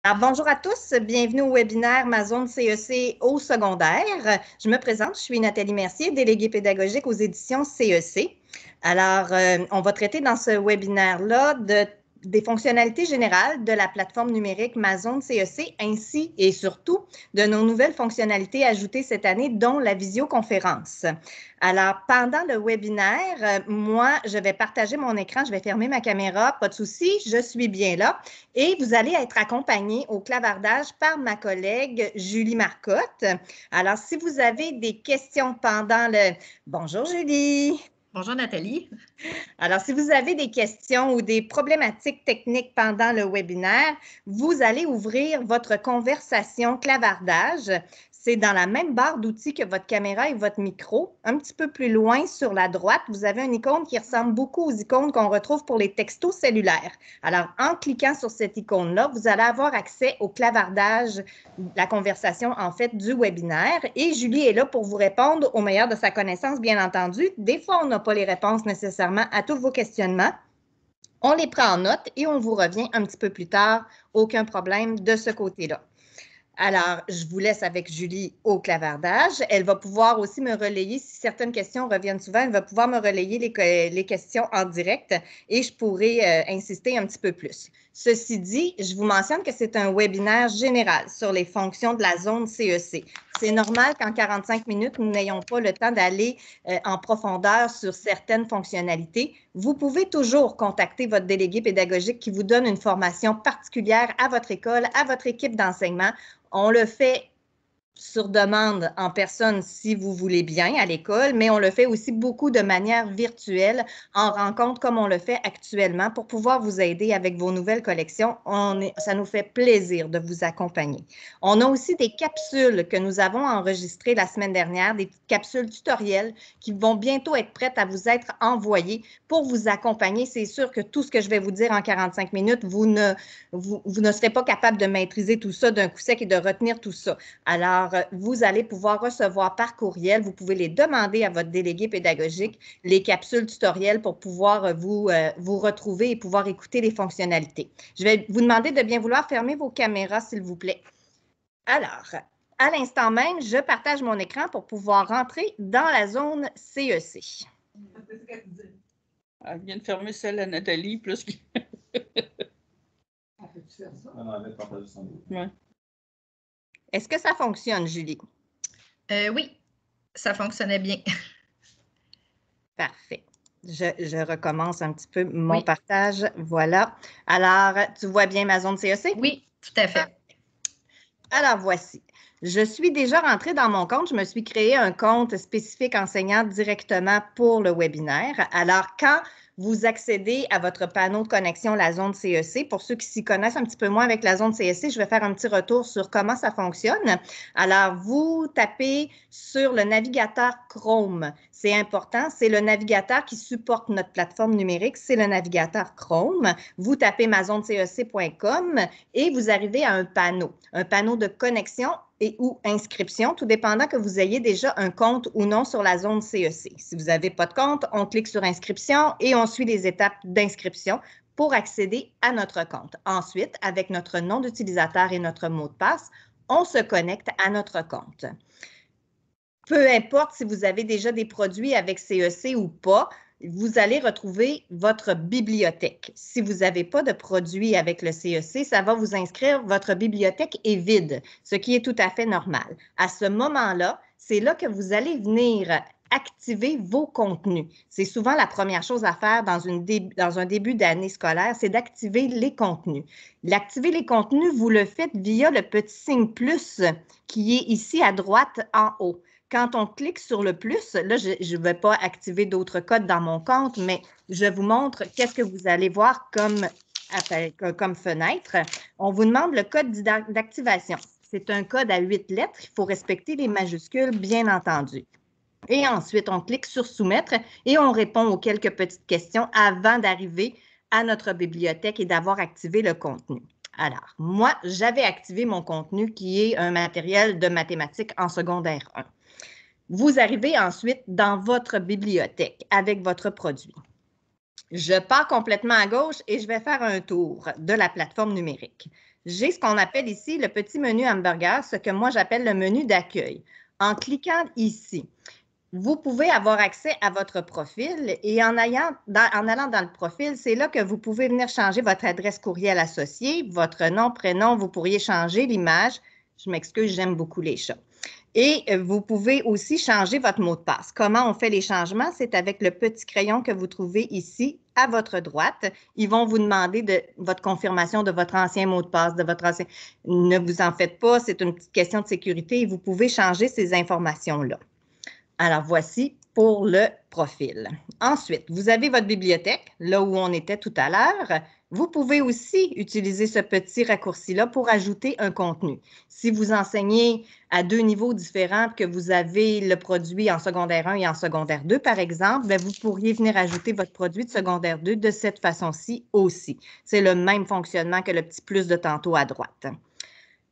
Alors, bonjour à tous, bienvenue au webinaire Ma zone CEC au secondaire. Je me présente, je suis Nathalie Mercier, déléguée pédagogique aux éditions CEC. Alors, on va traiter dans ce webinaire-là des fonctionnalités générales de la plateforme numérique Ma zone CEC, ainsi et surtout de nos nouvelles fonctionnalités ajoutées cette année, dont la visioconférence. Alors, pendant le webinaire, moi, je vais partager mon écran, je vais fermer ma caméra, pas de souci, je suis bien là. Et vous allez être accompagné au clavardage par ma collègue Julie Marcotte. Alors, si vous avez des questions pendant le... Bonjour Julie! Bonjour Nathalie. Alors, si vous avez des questions ou des problématiques techniques pendant le webinaire, vous allez ouvrir votre conversation clavardage. C'est dans la même barre d'outils que votre caméra et votre micro. Un petit peu plus loin sur la droite, vous avez une icône qui ressemble beaucoup aux icônes qu'on retrouve pour les textos cellulaires. Alors, en cliquant sur cette icône-là, vous allez avoir accès au clavardage, la conversation en fait du webinaire. Et Julie est là pour vous répondre au meilleur de sa connaissance, bien entendu. Des fois, on n'a pas les réponses nécessairement à tous vos questionnements. On les prend en note et on vous revient un petit peu plus tard. Aucun problème de ce côté-là. Alors, je vous laisse avec Julie au clavardage. Elle va pouvoir aussi me relayer, si certaines questions reviennent souvent, elle va pouvoir me relayer les questions en direct et je pourrai insister un petit peu plus. Ceci dit, je vous mentionne que c'est un webinaire général sur les fonctions de la zone CEC. C'est normal qu'en 45 minutes, nous n'ayons pas le temps d'aller en profondeur sur certaines fonctionnalités. Vous pouvez toujours contacter votre délégué pédagogique qui vous donne une formation particulière à votre école, à votre équipe d'enseignement. On le fait sur demande en personne si vous voulez bien à l'école, mais on le fait aussi beaucoup de manière virtuelle en rencontre comme on le fait actuellement pour pouvoir vous aider avec vos nouvelles collections. Ça nous fait plaisir de vous accompagner. On a aussi des capsules que nous avons enregistrées la semaine dernière, des petites capsules tutoriels qui vont bientôt être prêtes à vous être envoyées pour vous accompagner. C'est sûr que tout ce que je vais vous dire en 45 minutes, vous ne serez pas capable de maîtriser tout ça d'un coup sec et de retenir tout ça. Alors, vous allez pouvoir recevoir par courriel, vous pouvez les demander à votre délégué pédagogique, les capsules tutoriels pour pouvoir vous retrouver et pouvoir écouter les fonctionnalités. Je vais vous demander de bien vouloir fermer vos caméras, s'il vous plaît. Alors, à l'instant même, je partage mon écran pour pouvoir rentrer dans la zone CEC. Elle vient de fermer celle à Nathalie, plus que... Peux-tu faire ça? Non, elle vient de partager son dos. Ouais. Est-ce que ça fonctionne, Julie? Oui, ça fonctionnait bien. Parfait. Je recommence un petit peu mon partage. Voilà. Alors, tu vois bien ma zone CEC? Oui, tout à fait. Alors, voici. Je suis déjà rentrée dans mon compte. Je me suis créé un compte spécifique enseignant directement pour le webinaire. Alors, quand vous accédez à votre panneau de connexion, la zone CEC, pour ceux qui s'y connaissent un petit peu moins avec la zone CEC, je vais faire un petit retour sur comment ça fonctionne. Alors, vous tapez sur le navigateur Chrome. C'est important, c'est le navigateur qui supporte notre plateforme numérique, c'est le navigateur Chrome. Vous tapez mazonecec.com et vous arrivez à un panneau de connexion et ou inscription, tout dépendant que vous ayez déjà un compte ou non sur la zone CEC. Si vous n'avez pas de compte, on clique sur inscription et on suit les étapes d'inscription pour accéder à notre compte. Ensuite, avec notre nom d'utilisateur et notre mot de passe, on se connecte à notre compte. Peu importe si vous avez déjà des produits avec CEC ou pas, vous allez retrouver votre bibliothèque. Si vous n'avez pas de produits avec le CEC, ça va vous inscrire, votre bibliothèque est vide, ce qui est tout à fait normal. À ce moment-là, c'est là que vous allez venir activer vos contenus. C'est souvent la première chose à faire dans un début d'année scolaire, c'est d'activer les contenus. L'activer les contenus, vous le faites via le petit signe plus qui est ici à droite en haut. Quand on clique sur le plus, là, je ne vais pas activer d'autres codes dans mon compte, mais je vous montre qu'est-ce que vous allez voir comme fenêtre. On vous demande le code d'activation. C'est un code à 8 lettres. Il faut respecter les majuscules, bien entendu. Et ensuite, on clique sur Soumettre et on répond aux quelques petites questions avant d'arriver à notre bibliothèque et d'avoir activé le contenu. Alors, moi, j'avais activé mon contenu qui est un matériel de mathématiques en secondaire 1. Vous arrivez ensuite dans votre bibliothèque avec votre produit. Je pars complètement à gauche et je vais faire un tour de la plateforme numérique. j'ai ce qu'on appelle ici le petit menu hamburger, ce que moi j'appelle le menu d'accueil. En cliquant ici, vous pouvez avoir accès à votre profil et en allant dans le profil, c'est là que vous pouvez venir changer votre adresse courriel associée, votre nom, prénom, vous pourriez changer l'image. Je m'excuse, j'aime beaucoup les chats. Et vous pouvez aussi changer votre mot de passe. Comment on fait les changements? C'est avec le petit crayon que vous trouvez ici à votre droite. Ils vont vous demander votre confirmation de votre ancien mot de passe, de votre ancien. Ne vous en faites pas, c'est une petite question de sécurité et vous pouvez changer ces informations-là. Alors, voici pour le profil. Ensuite, vous avez votre bibliothèque, là où on était tout à l'heure. Vous pouvez aussi utiliser ce petit raccourci-là pour ajouter un contenu. Si vous enseignez à 2 niveaux différents, que vous avez le produit en secondaire 1 et en secondaire 2, par exemple, bien, vous pourriez venir ajouter votre produit de secondaire 2 de cette façon-ci aussi. C'est le même fonctionnement que le petit plus de tantôt à droite.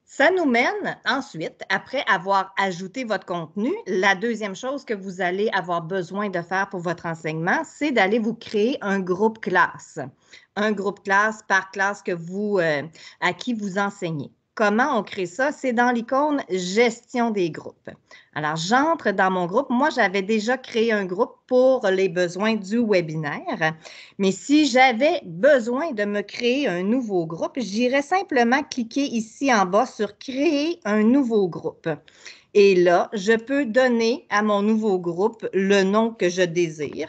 Ça nous mène ensuite, après avoir ajouté votre contenu, la deuxième chose que vous allez avoir besoin de faire pour votre enseignement, c'est d'aller vous créer un groupe classe. Un groupe classe par classe à qui vous enseignez. Comment on crée ça? C'est dans l'icône « Gestion des groupes ». Alors, j'entre dans mon groupe. Moi, j'avais déjà créé un groupe pour les besoins du webinaire. Mais si j'avais besoin de me créer un nouveau groupe, j'irais simplement cliquer ici en bas sur « Créer un nouveau groupe ». Et là, je peux donner à mon nouveau groupe le nom que je désire.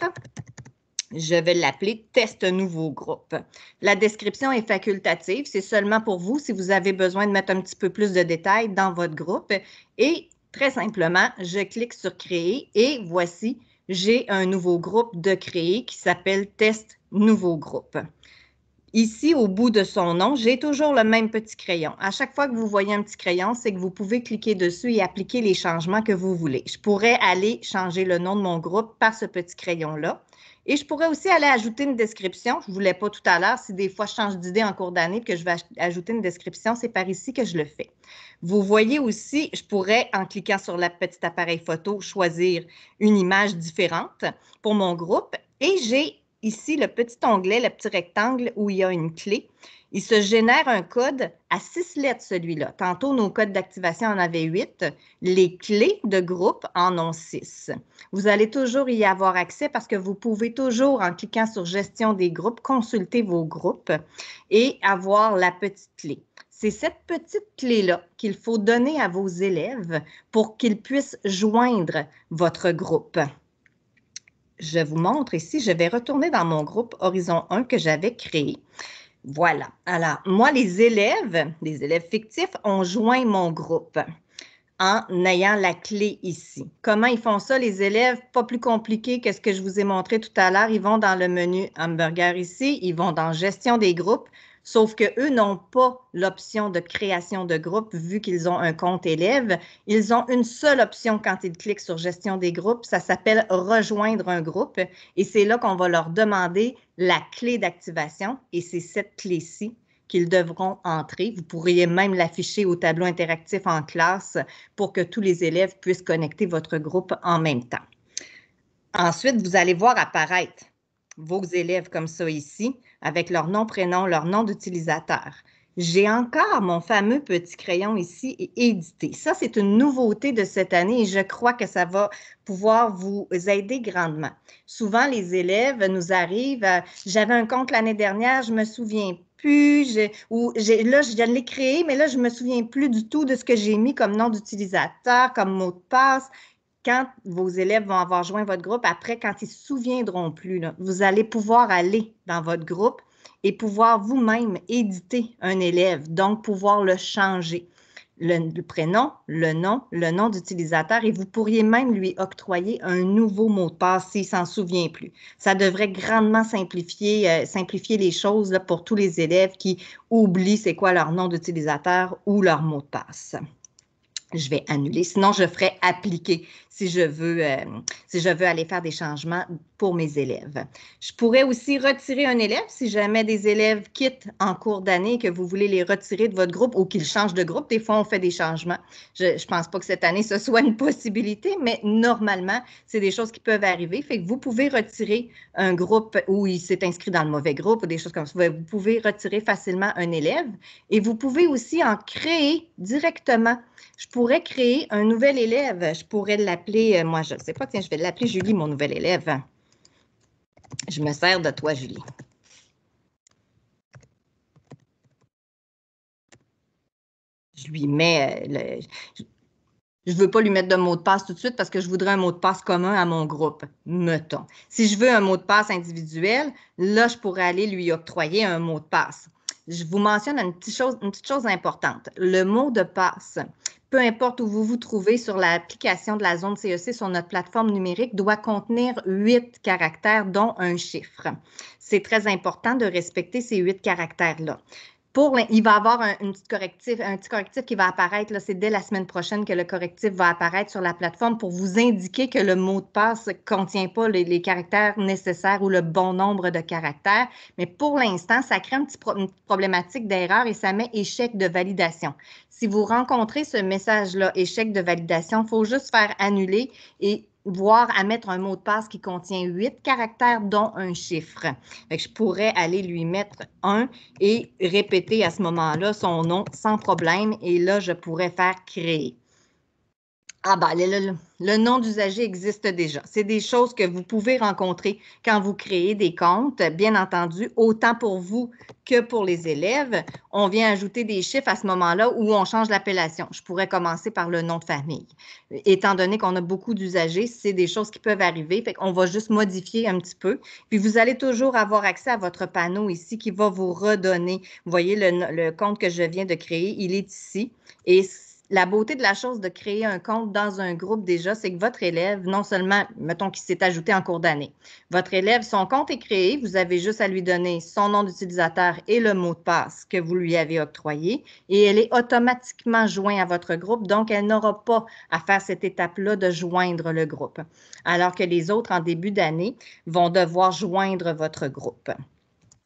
Je vais l'appeler « Test nouveau groupe ». La description est facultative. C'est seulement pour vous si vous avez besoin de mettre un petit peu plus de détails dans votre groupe. Et très simplement, je clique sur « Créer » et voici, j'ai un nouveau groupe de créer qui s'appelle « Test nouveau groupe ». Ici, au bout de son nom, j'ai toujours le même petit crayon. À chaque fois que vous voyez un petit crayon, c'est que vous pouvez cliquer dessus et appliquer les changements que vous voulez. Je pourrais aller changer le nom de mon groupe par ce petit crayon-là. Et je pourrais aussi aller ajouter une description. Je ne voulais pas tout à l'heure. Si des fois je change d'idée en cours d'année et que je vais ajouter une description, c'est par ici que je le fais. Vous voyez aussi, je pourrais, en cliquant sur le petit appareil photo, choisir une image différente pour mon groupe. Et j'ai ici le petit onglet, le petit rectangle où il y a une clé. Il se génère un code à 6 lettres, celui-là. Tantôt, nos codes d'activation en avaient 8. Les clés de groupe en ont 6. Vous allez toujours y avoir accès parce que vous pouvez toujours, en cliquant sur « Gestion des groupes », consulter vos groupes et avoir la petite clé. C'est cette petite clé-là qu'il faut donner à vos élèves pour qu'ils puissent joindre votre groupe. Je vous montre ici, je vais retourner dans mon groupe Horizon 1 que j'avais créé. Voilà. Alors, moi, les élèves fictifs ont joint mon groupe en ayant la clé ici. Comment ils font ça, les élèves? Pas plus compliqué que ce que je vous ai montré tout à l'heure. Ils vont dans le menu hamburger ici, ils vont dans gestion des groupes, sauf qu'eux n'ont pas l'option de création de groupe vu qu'ils ont un compte élève. Ils ont une seule option quand ils cliquent sur gestion des groupes, ça s'appelle rejoindre un groupe et c'est là qu'on va leur demander la clé d'activation et c'est cette clé-ci qu'ils devront entrer. Vous pourriez même l'afficher au tableau interactif en classe pour que tous les élèves puissent connecter votre groupe en même temps. Ensuite, vous allez voir apparaître vos élèves comme ça ici, avec leur nom, prénom, leur nom d'utilisateur. J'ai encore mon fameux petit crayon ici et éditer. Ça, c'est une nouveauté de cette année et je crois que ça va pouvoir vous aider grandement. Souvent, les élèves nous arrivent, j'avais un compte l'année dernière, je me souviens plus, là, je viens de les créer, mais là, je ne me souviens plus du tout de ce que j'ai mis comme nom d'utilisateur, comme mot de passe. Quand vos élèves vont avoir joint votre groupe, après, quand ils ne se souviendront plus, là, vous allez pouvoir aller dans votre groupe et pouvoir vous-même éditer un élève, donc pouvoir le changer. Le prénom, le nom d'utilisateur et vous pourriez même lui octroyer un nouveau mot de passe s'il ne s'en souvient plus. Ça devrait grandement simplifier les choses là, pour tous les élèves qui oublient c'est quoi leur nom d'utilisateur ou leur mot de passe. Je vais annuler, sinon je ferai appliquer si je veux aller faire des changements pour mes élèves. Je pourrais aussi retirer un élève si jamais des élèves quittent en cours d'année et que vous voulez les retirer de votre groupe ou qu'ils changent de groupe. Des fois, on fait des changements. Je ne pense pas que cette année, ce soit une possibilité, mais normalement, c'est des choses qui peuvent arriver. Fait que vous pouvez retirer un groupe où il s'est inscrit dans le mauvais groupe ou des choses comme ça. Vous pouvez retirer facilement un élève et vous pouvez aussi en créer directement. Je pourrais créer un nouvel élève. Je pourrais l'appeler, moi, je ne sais pas, tiens, je vais l'appeler Julie, mon nouvel élève. Je me sers de toi, Julie. Je lui mets je ne veux pas lui mettre de mot de passe tout de suite parce que je voudrais un mot de passe commun à mon groupe, mettons. Si je veux un mot de passe individuel, là, je pourrais aller lui octroyer un mot de passe. Je vous mentionne une petite chose importante. Le mot de passe, peu importe où vous vous trouvez sur l'application de la zone CEC sur notre plateforme numérique, doit contenir 8 caractères, dont un chiffre. C'est très important de respecter ces 8 caractères-là. Il va y avoir un petit correctif qui va apparaître. C'est dès la semaine prochaine que le correctif va apparaître sur la plateforme pour vous indiquer que le mot de passe ne contient pas les caractères nécessaires ou le bon nombre de caractères. Mais pour l'instant, ça crée une problématique d'erreur et ça met échec de validation. Si vous rencontrez ce message-là, échec de validation, il faut juste faire annuler et voir à mettre un mot de passe qui contient 8 caractères, dont un chiffre. Fait que je pourrais aller lui mettre 1 et répéter à ce moment-là son nom sans problème. Et là, je pourrais faire créer. Ah ben, le nom d'usager existe déjà. C'est des choses que vous pouvez rencontrer quand vous créez des comptes, bien entendu, autant pour vous que pour les élèves. On vient ajouter des chiffres à ce moment-là où on change l'appellation. Je pourrais commencer par le nom de famille. Étant donné qu'on a beaucoup d'usagers, c'est des choses qui peuvent arriver. Fait qu'on va juste modifier un petit peu. Puis vous allez toujours avoir accès à votre panneau ici qui va vous redonner. Vous voyez le compte que je viens de créer, il est ici. Et la beauté de la chose de créer un compte dans un groupe déjà, c'est que votre élève, non seulement, mettons qu'il s'est ajouté en cours d'année, votre élève, son compte est créé, vous avez juste à lui donner son nom d'utilisateur et le mot de passe que vous lui avez octroyé et elle est automatiquement jointe à votre groupe, donc elle n'aura pas à faire cette étape-là de joindre le groupe, alors que les autres, en début d'année, vont devoir joindre votre groupe.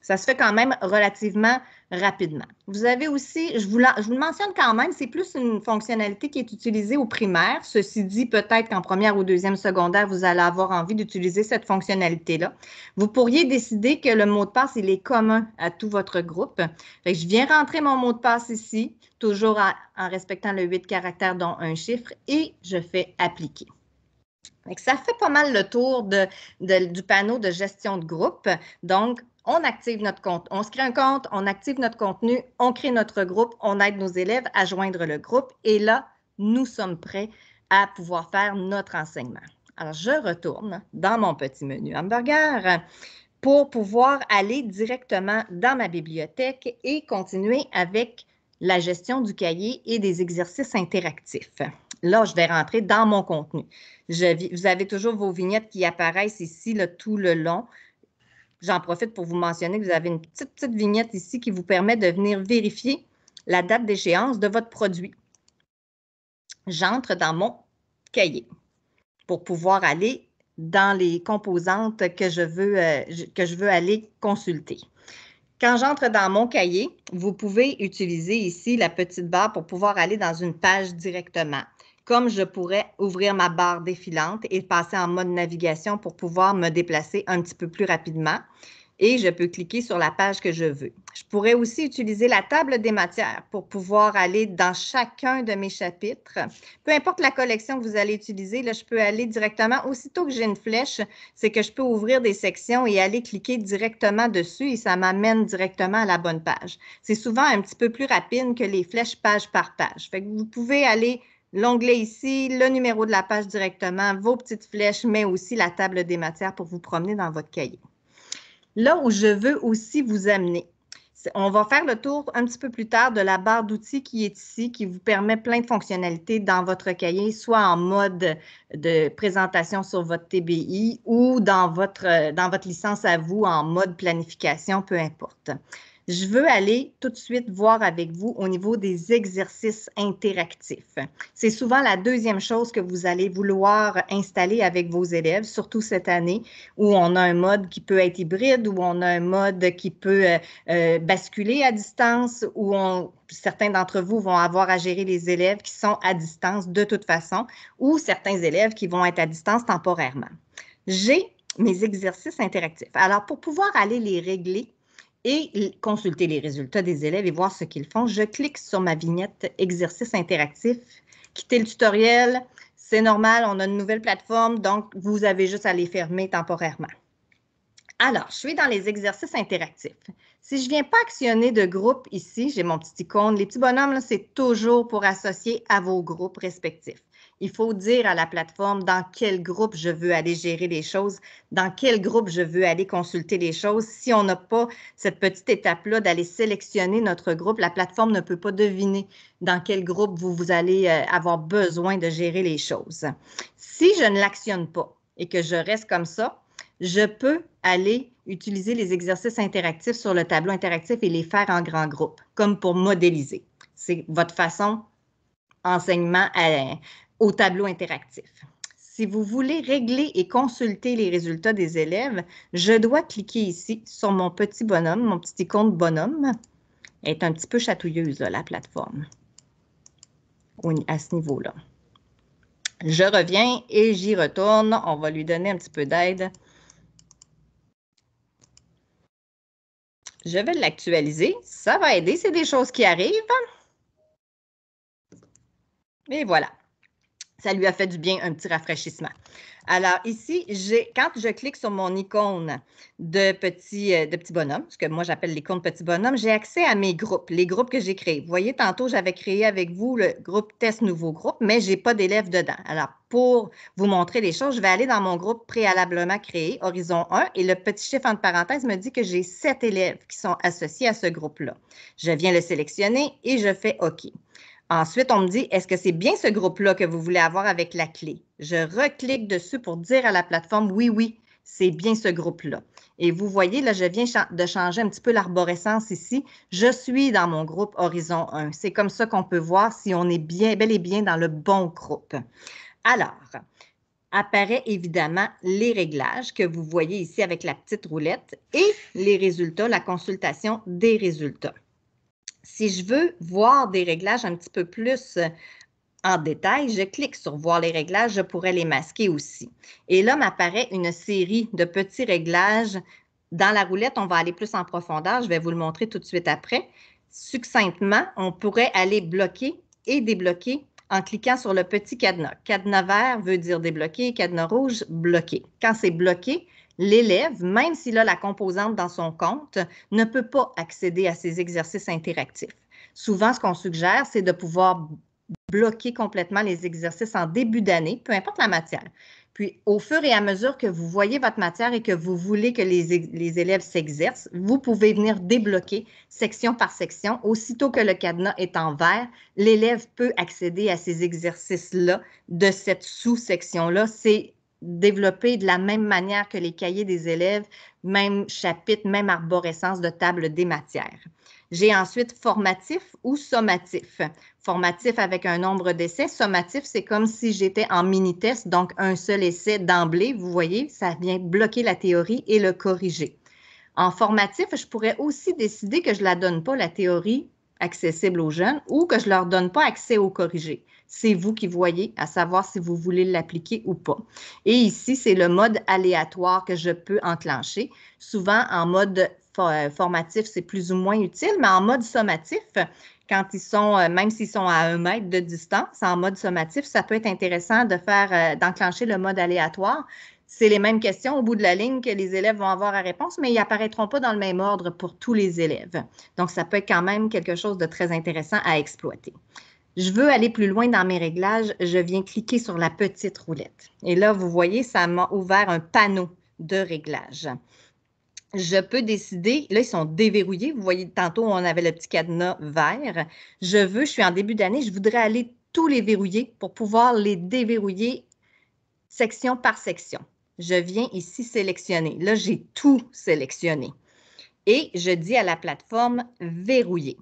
Ça se fait quand même relativement rapidement. Vous avez aussi, je vous le mentionne quand même, c'est plus une fonctionnalité qui est utilisée au primaire. Ceci dit, peut-être qu'en première ou deuxième secondaire, vous allez avoir envie d'utiliser cette fonctionnalité-là. Vous pourriez décider que le mot de passe, il est commun à tout votre groupe. Fait que je viens rentrer mon mot de passe ici, toujours en respectant le 8 caractères, dont un chiffre, et je fais appliquer. Ça fait pas mal le tour du panneau de gestion de groupe. Donc, on active notre compte, on se crée un compte, on active notre contenu, on crée notre groupe, on aide nos élèves à joindre le groupe et là, nous sommes prêts à pouvoir faire notre enseignement. Alors, je retourne dans mon petit menu hamburger pour pouvoir aller directement dans ma bibliothèque et continuer avec la gestion du cahier et des exercices interactifs. Là, je vais rentrer dans mon contenu. Vous avez toujours vos vignettes qui apparaissent ici là, tout le long. J'en profite pour vous mentionner que vous avez une petite vignette ici qui vous permet de venir vérifier la date d'échéance de votre produit. J'entre dans mon cahier pour pouvoir aller dans les composantes que je veux aller consulter. Quand j'entre dans mon cahier, vous pouvez utiliser ici la petite barre pour pouvoir aller dans une page directement. Comme je pourrais ouvrir ma barre défilante et passer en mode navigation pour pouvoir me déplacer un petit peu plus rapidement. Et je peux cliquer sur la page que je veux. Je pourrais aussi utiliser la table des matières pour pouvoir aller dans chacun de mes chapitres. Peu importe la collection que vous allez utiliser, là, je peux aller directement, aussitôt que j'ai une flèche, c'est que je peux ouvrir des sections et aller cliquer directement dessus et ça m'amène directement à la bonne page. C'est souvent un petit peu plus rapide que les flèches page par page. Fait que vous pouvez aller l'onglet ici, le numéro de la page directement, vos petites flèches, mais aussi la table des matières pour vous promener dans votre cahier. Là où je veux aussi vous amener, on va faire le tour un petit peu plus tard de la barre d'outils qui est ici, qui vous permet plein de fonctionnalités dans votre cahier, soit en mode de présentation sur votre TBI ou dans votre licence à vous en mode planification, peu importe. Je veux aller tout de suite voir avec vous au niveau des exercices interactifs. C'est souvent la deuxième chose que vous allez vouloir installer avec vos élèves, surtout cette année où on a un mode qui peut être hybride, où on a un mode qui peut basculer à distance, où certains d'entre vous vont avoir à gérer les élèves qui sont à distance de toute façon, ou certains élèves qui vont être à distance temporairement. J'ai mes exercices interactifs. Alors, pour pouvoir aller les régler et consulter les résultats des élèves et voir ce qu'ils font, je clique sur ma vignette exercice interactif, quitter le tutoriel. C'est normal, on a une nouvelle plateforme, donc vous avez juste à les fermer temporairement. Alors, je suis dans les exercices interactifs. Si je ne viens pas actionner de groupe ici, j'ai mon petit icône. Les petits bonhommes, c'est toujours pour associer à vos groupes respectifs. Il faut dire à la plateforme dans quel groupe je veux aller gérer les choses, dans quel groupe je veux aller consulter les choses. Si on n'a pas cette petite étape-là d'aller sélectionner notre groupe, la plateforme ne peut pas deviner dans quel groupe vous allez avoir besoin de gérer les choses. Si je ne l'actionne pas et que je reste comme ça, je peux aller utiliser les exercices interactifs sur le tableau interactif et les faire en grands groupes, comme pour modéliser. C'est votre façon enseignement au tableau interactif. Si vous voulez régler et consulter les résultats des élèves, je dois cliquer ici sur mon petit bonhomme, mon petit icône bonhomme. Elle est un petit peu chatouilleuse, là, la plateforme, à ce niveau-là. Je reviens et j'y retourne. On va lui donner un petit peu d'aide. Je vais l'actualiser. Ça va aider. C'est des choses qui arrivent. Et voilà. Ça lui a fait du bien, un petit rafraîchissement. Alors ici, quand je clique sur mon icône de petit bonhomme, ce que moi j'appelle l'icône petit bonhomme, j'ai accès à mes groupes, les groupes que j'ai créés. Vous voyez, tantôt, j'avais créé avec vous le groupe test nouveau groupe, mais je n'ai pas d'élèves dedans. Alors, pour vous montrer les choses, je vais aller dans mon groupe préalablement créé, Horizon 1, et le petit chiffre entre parenthèses me dit que j'ai 7 élèves qui sont associés à ce groupe-là. Je viens le sélectionner et je fais OK. Ensuite, on me dit, est-ce que c'est bien ce groupe-là que vous voulez avoir avec la clé? Je reclique dessus pour dire à la plateforme, oui, oui, c'est bien ce groupe-là. Et vous voyez, là, je viens de changer un petit peu l'arborescence ici. Je suis dans mon groupe Horizon 1. C'est comme ça qu'on peut voir si on est bel et bien dans le bon groupe. Alors, apparaît évidemment les réglages que vous voyez ici avec la petite roulette et les résultats, la consultation des résultats. Si je veux voir des réglages un petit peu plus en détail, je clique sur « Voir les réglages », je pourrais les masquer aussi. Et là, m'apparaît une série de petits réglages. Dans la roulette, on va aller plus en profondeur. Je vais vous le montrer tout de suite après. Succinctement, on pourrait aller bloquer et débloquer en cliquant sur le petit cadenas. Cadenas vert veut dire débloquer, cadenas rouge, bloquer. Quand c'est bloqué, l'élève, même s'il a la composante dans son compte, ne peut pas accéder à ces exercices interactifs. Souvent, ce qu'on suggère, c'est de pouvoir bloquer complètement les exercices en début d'année, peu importe la matière. Puis, au fur et à mesure que vous voyez votre matière et que vous voulez que les élèves s'exercent, vous pouvez venir débloquer section par section. Aussitôt que le cadenas est en vert, l'élève peut accéder à ces exercices-là de cette sous-section-là. C'est développé de la même manière que les cahiers des élèves, même chapitre, même arborescence de table des matières. J'ai ensuite formatif ou sommatif. Formatif avec un nombre d'essais. Sommatif, c'est comme si j'étais en mini-test, donc un seul essai d'emblée. Vous voyez, ça vient bloquer la théorie et le corriger. En formatif, je pourrais aussi décider que je ne la donne pas, la théorie accessible aux jeunes, ou que je ne leur donne pas accès au corrigé. C'est vous qui voyez, à savoir si vous voulez l'appliquer ou pas. Et ici, c'est le mode aléatoire que je peux enclencher. Souvent, en mode formatif, c'est plus ou moins utile, mais en mode sommatif, quand ils sont, même s'ils sont à 1 mètre de distance, en mode sommatif, ça peut être intéressant d'enclencher le mode aléatoire. C'est les mêmes questions au bout de la ligne que les élèves vont avoir à réponse, mais ils n'apparaîtront pas dans le même ordre pour tous les élèves. Donc, ça peut être quand même quelque chose de très intéressant à exploiter. Je veux aller plus loin dans mes réglages, je viens cliquer sur la petite roulette. Et là, vous voyez, ça m'a ouvert un panneau de réglages. Je peux décider, là, ils sont déverrouillés. Vous voyez, tantôt, on avait le petit cadenas vert. Je suis en début d'année, je voudrais aller tous les verrouiller pour pouvoir les déverrouiller section par section. Je viens ici sélectionner. Là, j'ai tout sélectionné. et je dis à la plateforme « Verrouiller »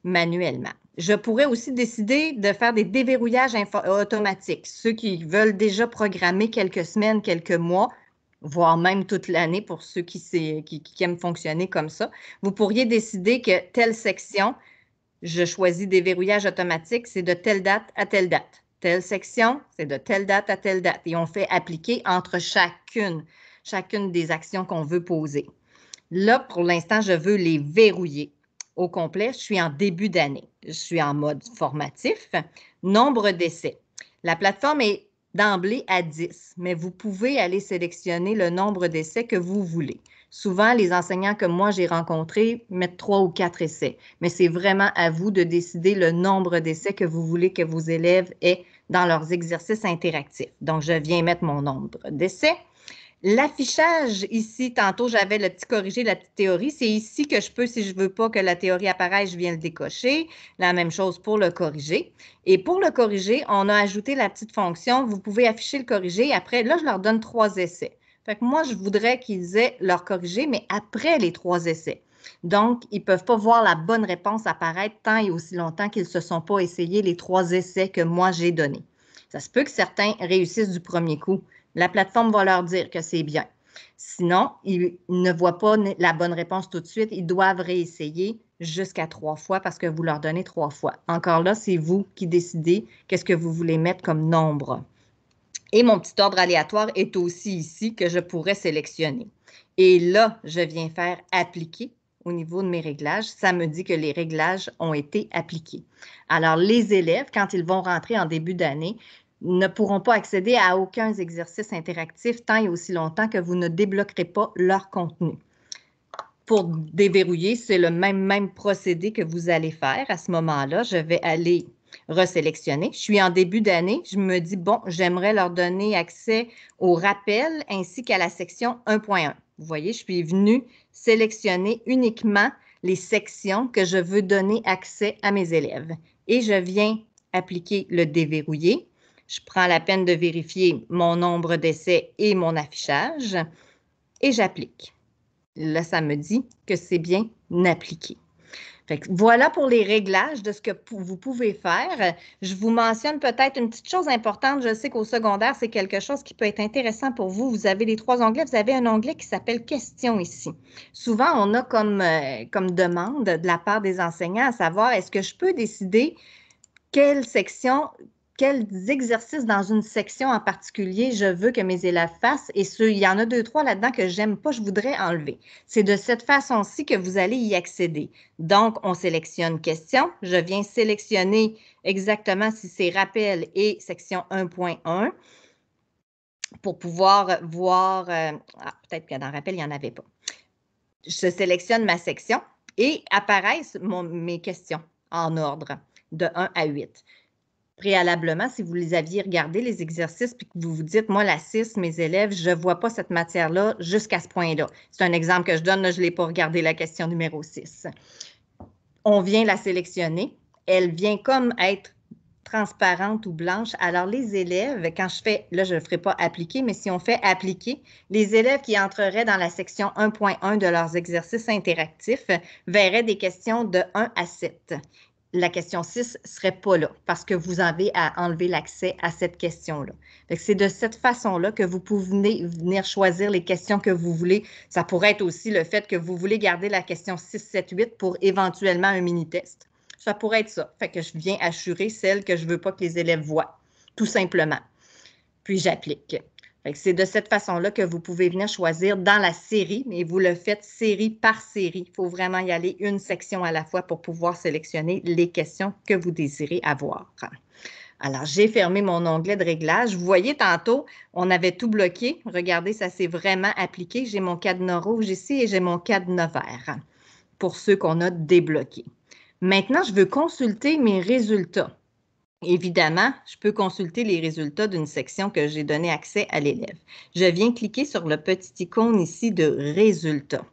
manuellement. Je pourrais aussi décider de faire des déverrouillages automatiques. Ceux qui veulent déjà programmer quelques semaines, quelques mois, voire même toute l'année pour ceux qui aiment fonctionner comme ça, vous pourriez décider que telle section, je choisis des verrouillages automatiques, c'est de telle date à telle date. Telle section, c'est de telle date à telle date. Et on fait appliquer entre chacune des actions qu'on veut poser. Là, pour l'instant, je veux les verrouiller au complet. Je suis en début d'année. Je suis en mode formatif. Nombre d'essais. La plateforme est d'emblée à 10, mais vous pouvez aller sélectionner le nombre d'essais que vous voulez. Souvent, les enseignants que moi j'ai rencontrés mettent 3 ou 4 essais, mais c'est vraiment à vous de décider le nombre d'essais que vous voulez que vos élèves aient dans leurs exercices interactifs. Donc, je viens mettre mon nombre d'essais. L'affichage, ici, tantôt, j'avais le petit corrigé, la petite théorie. C'est ici que je peux, si je ne veux pas que la théorie apparaisse, je viens le décocher. La même chose pour le corriger. Et pour le corriger, on a ajouté la petite fonction. Vous pouvez afficher le corrigé. Après, là, je leur donne 3 essais. Fait que moi, je voudrais qu'ils aient leur corrigé, mais après les 3 essais. Donc, ils ne peuvent pas voir la bonne réponse apparaître tant et aussi longtemps qu'ils ne se sont pas essayés les 3 essais que moi, j'ai donnés. Ça se peut que certains réussissent du premier coup. La plateforme va leur dire que c'est bien. Sinon, ils ne voient pas la bonne réponse tout de suite. Ils doivent réessayer jusqu'à 3 fois parce que vous leur donnez 3 fois. Encore là, c'est vous qui décidez qu'est-ce que vous voulez mettre comme nombre. Et mon petit ordre aléatoire est aussi ici que je pourrais sélectionner. Et là, je viens faire appliquer au niveau de mes réglages. Ça me dit que les réglages ont été appliqués. Alors, les élèves, quand ils vont rentrer en début d'année, ne pourront pas accéder à aucun exercice interactif tant et aussi longtemps que vous ne débloquerez pas leur contenu. Pour déverrouiller, c'est le même procédé que vous allez faire. À ce moment-là, je vais aller resélectionner. Je suis en début d'année. Je me dis, bon, j'aimerais leur donner accès au rappel ainsi qu'à la section 1.1. Vous voyez, je suis venue sélectionner uniquement les sections que je veux donner accès à mes élèves. Et je viens appliquer le déverrouiller. Je prends la peine de vérifier mon nombre d'essais et mon affichage et j'applique. Là, ça me dit que c'est bien appliqué. Fait que voilà pour les réglages de ce que vous pouvez faire. Je vous mentionne peut-être une petite chose importante. Je sais qu'au secondaire, c'est quelque chose qui peut être intéressant pour vous. Vous avez les 3 onglets. Vous avez un onglet qui s'appelle « Questions » ici. Souvent, on a comme demande de la part des enseignants à savoir, est-ce que je peux décider quelle section, quels exercices dans une section en particulier je veux que mes élèves fassent et il y en a 2, 3 là-dedans que j'aime pas, je voudrais enlever. C'est de cette façon-ci que vous allez y accéder. Donc, on sélectionne question. Je viens sélectionner exactement si c'est rappel et section 1.1 pour pouvoir voir, peut-être que dans rappel, il n'y en avait pas. Je sélectionne ma section et apparaissent mes questions en ordre de 1 à 8. Préalablement, si vous les aviez regardés, les exercices, puis que vous vous dites, moi, la 6, mes élèves, je ne vois pas cette matière-là jusqu'à ce point-là. C'est un exemple que je donne, là, je ne l'ai pas regardé, la question numéro 6. On vient la sélectionner. Elle vient comme être transparente ou blanche. Alors, les élèves, quand je fais, là, je ne le ferai pas appliquer, mais si on fait appliquer, les élèves qui entreraient dans la section 1.1 de leurs exercices interactifs verraient des questions de 1 à 7. La question 6 ne serait pas là parce que vous avez à enlever l'accès à cette question-là. C'est de cette façon-là que vous pouvez venir choisir les questions que vous voulez. Ça pourrait être aussi le fait que vous voulez garder la question 6, 7, 8 pour éventuellement un mini-test. Ça pourrait être ça. Fait que je viens assurer celle que je ne veux pas que les élèves voient, tout simplement. Puis j'applique. C'est de cette façon-là que vous pouvez venir choisir dans la série, mais vous le faites série par série. Il faut vraiment y aller une section à la fois pour pouvoir sélectionner les questions que vous désirez avoir. Alors, j'ai fermé mon onglet de réglage. Vous voyez, tantôt, on avait tout bloqué. Regardez, ça s'est vraiment appliqué. J'ai mon cadenas rouge ici et j'ai mon cadenas vert pour ceux qu'on a débloqués. Maintenant, je veux consulter mes résultats. Évidemment, je peux consulter les résultats d'une section que j'ai donné accès à l'élève. Je viens cliquer sur le petit icône ici de résultats.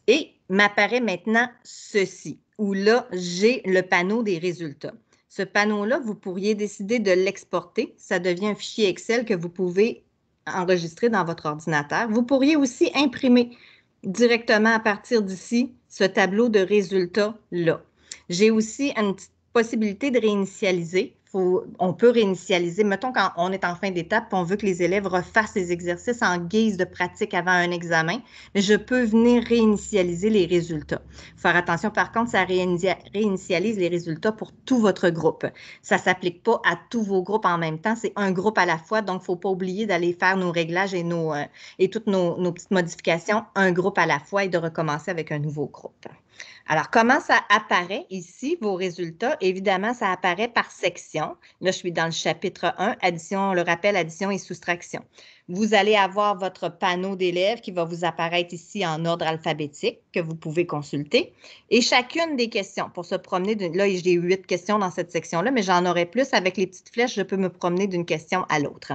Et m'apparaît maintenant ceci, où là, j'ai le panneau des résultats. Ce panneau-là, vous pourriez décider de l'exporter. Ça devient un fichier Excel que vous pouvez enregistrer dans votre ordinateur. Vous pourriez aussi imprimer directement à partir d'ici, ce tableau de résultats-là. J'ai aussi une petite possibilité de réinitialiser. On peut réinitialiser, mettons quand on est en fin d'étape, on veut que les élèves refassent les exercices en guise de pratique avant un examen, mais je peux venir réinitialiser les résultats. Faire attention, par contre, ça réinitialise les résultats pour tout votre groupe. Ça ne s'applique pas à tous vos groupes en même temps, c'est un groupe à la fois, donc il ne faut pas oublier d'aller faire nos réglages et toutes nos petites modifications, un groupe à la fois et de recommencer avec un nouveau groupe. Alors, comment ça apparaît ici, vos résultats? Évidemment, ça apparaît par section. Là, je suis dans le chapitre 1, addition, le rappel, addition et soustraction. Vous allez avoir votre panneau d'élèves qui va vous apparaître ici en ordre alphabétique que vous pouvez consulter. Et chacune des questions, pour se promener, là, j'ai 8 questions dans cette section-là, mais j'en aurai plus. Avec les petites flèches, je peux me promener d'une question à l'autre.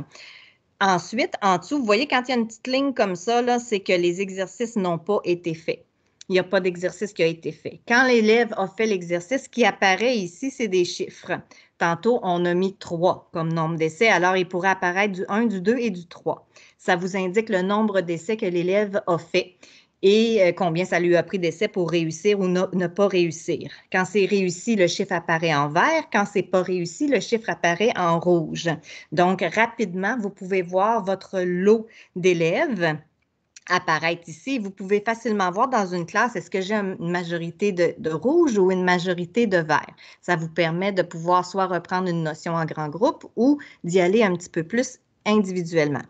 Ensuite, en dessous, vous voyez, quand il y a une petite ligne comme ça, là, c'est que les exercices n'ont pas été faits. Il n'y a pas d'exercice qui a été fait. Quand l'élève a fait l'exercice, ce qui apparaît ici, c'est des chiffres. Tantôt, on a mis 3 comme nombre d'essais, alors il pourrait apparaître du 1, du 2 et du 3. Ça vous indique le nombre d'essais que l'élève a fait et combien ça lui a pris d'essais pour réussir ou ne pas réussir. Quand c'est réussi, le chiffre apparaît en vert. Quand c'est pas réussi, le chiffre apparaît en rouge. Donc, rapidement, vous pouvez voir votre lot d'élèves apparaître ici. Vous pouvez facilement voir dans une classe, est-ce que j'ai une majorité de rouge ou une majorité de vert? Ça vous permet de pouvoir soit reprendre une notion en grand groupe ou d'y aller un petit peu plus individuellement.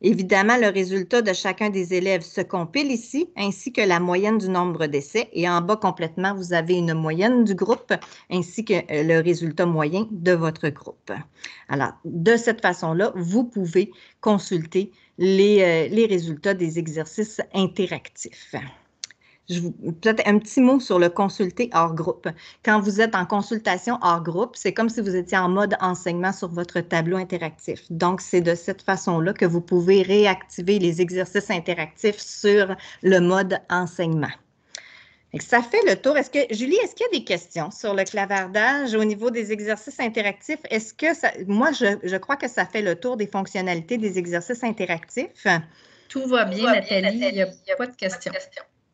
Évidemment, le résultat de chacun des élèves se compile ici, ainsi que la moyenne du nombre d'essais. Et en bas, complètement, vous avez une moyenne du groupe, ainsi que le résultat moyen de votre groupe. Alors, de cette façon-là, vous pouvez consulter les résultats des exercices interactifs. Peut-être un petit mot sur le consulter hors groupe. Quand vous êtes en consultation hors groupe, c'est comme si vous étiez en mode enseignement sur votre tableau interactif. Donc, c'est de cette façon-là que vous pouvez réactiver les exercices interactifs sur le mode enseignement. Ça fait le tour. Julie, est-ce qu'il y a des questions sur le clavardage au niveau des exercices interactifs? Est-ce que moi, je crois que ça fait le tour des fonctionnalités des exercices interactifs. Tout va bien, Nathalie. Il n'y a pas de questions.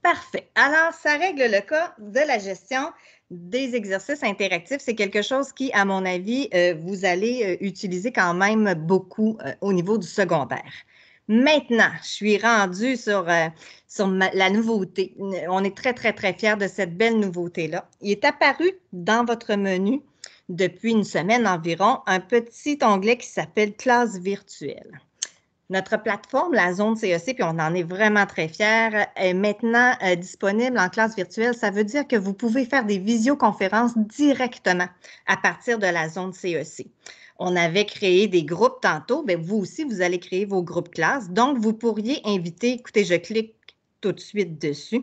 Parfait. Alors, ça règle le cas de la gestion des exercices interactifs. C'est quelque chose qui, à mon avis, vous allez utiliser quand même beaucoup au niveau du secondaire. Maintenant, je suis rendue sur la nouveauté. On est très, très, très fiers de cette belle nouveauté-là. Il est apparu dans votre menu depuis une semaine environ un petit onglet qui s'appelle « Classe virtuelle ». Notre plateforme, la zone CEC, puis on en est vraiment très fiers, est maintenant disponible en classe virtuelle. Ça veut dire que vous pouvez faire des visioconférences directement à partir de la zone CEC. On avait créé des groupes tantôt, bien, vous aussi, vous allez créer vos groupes classes. Donc, vous pourriez inviter, écoutez, je clique tout de suite dessus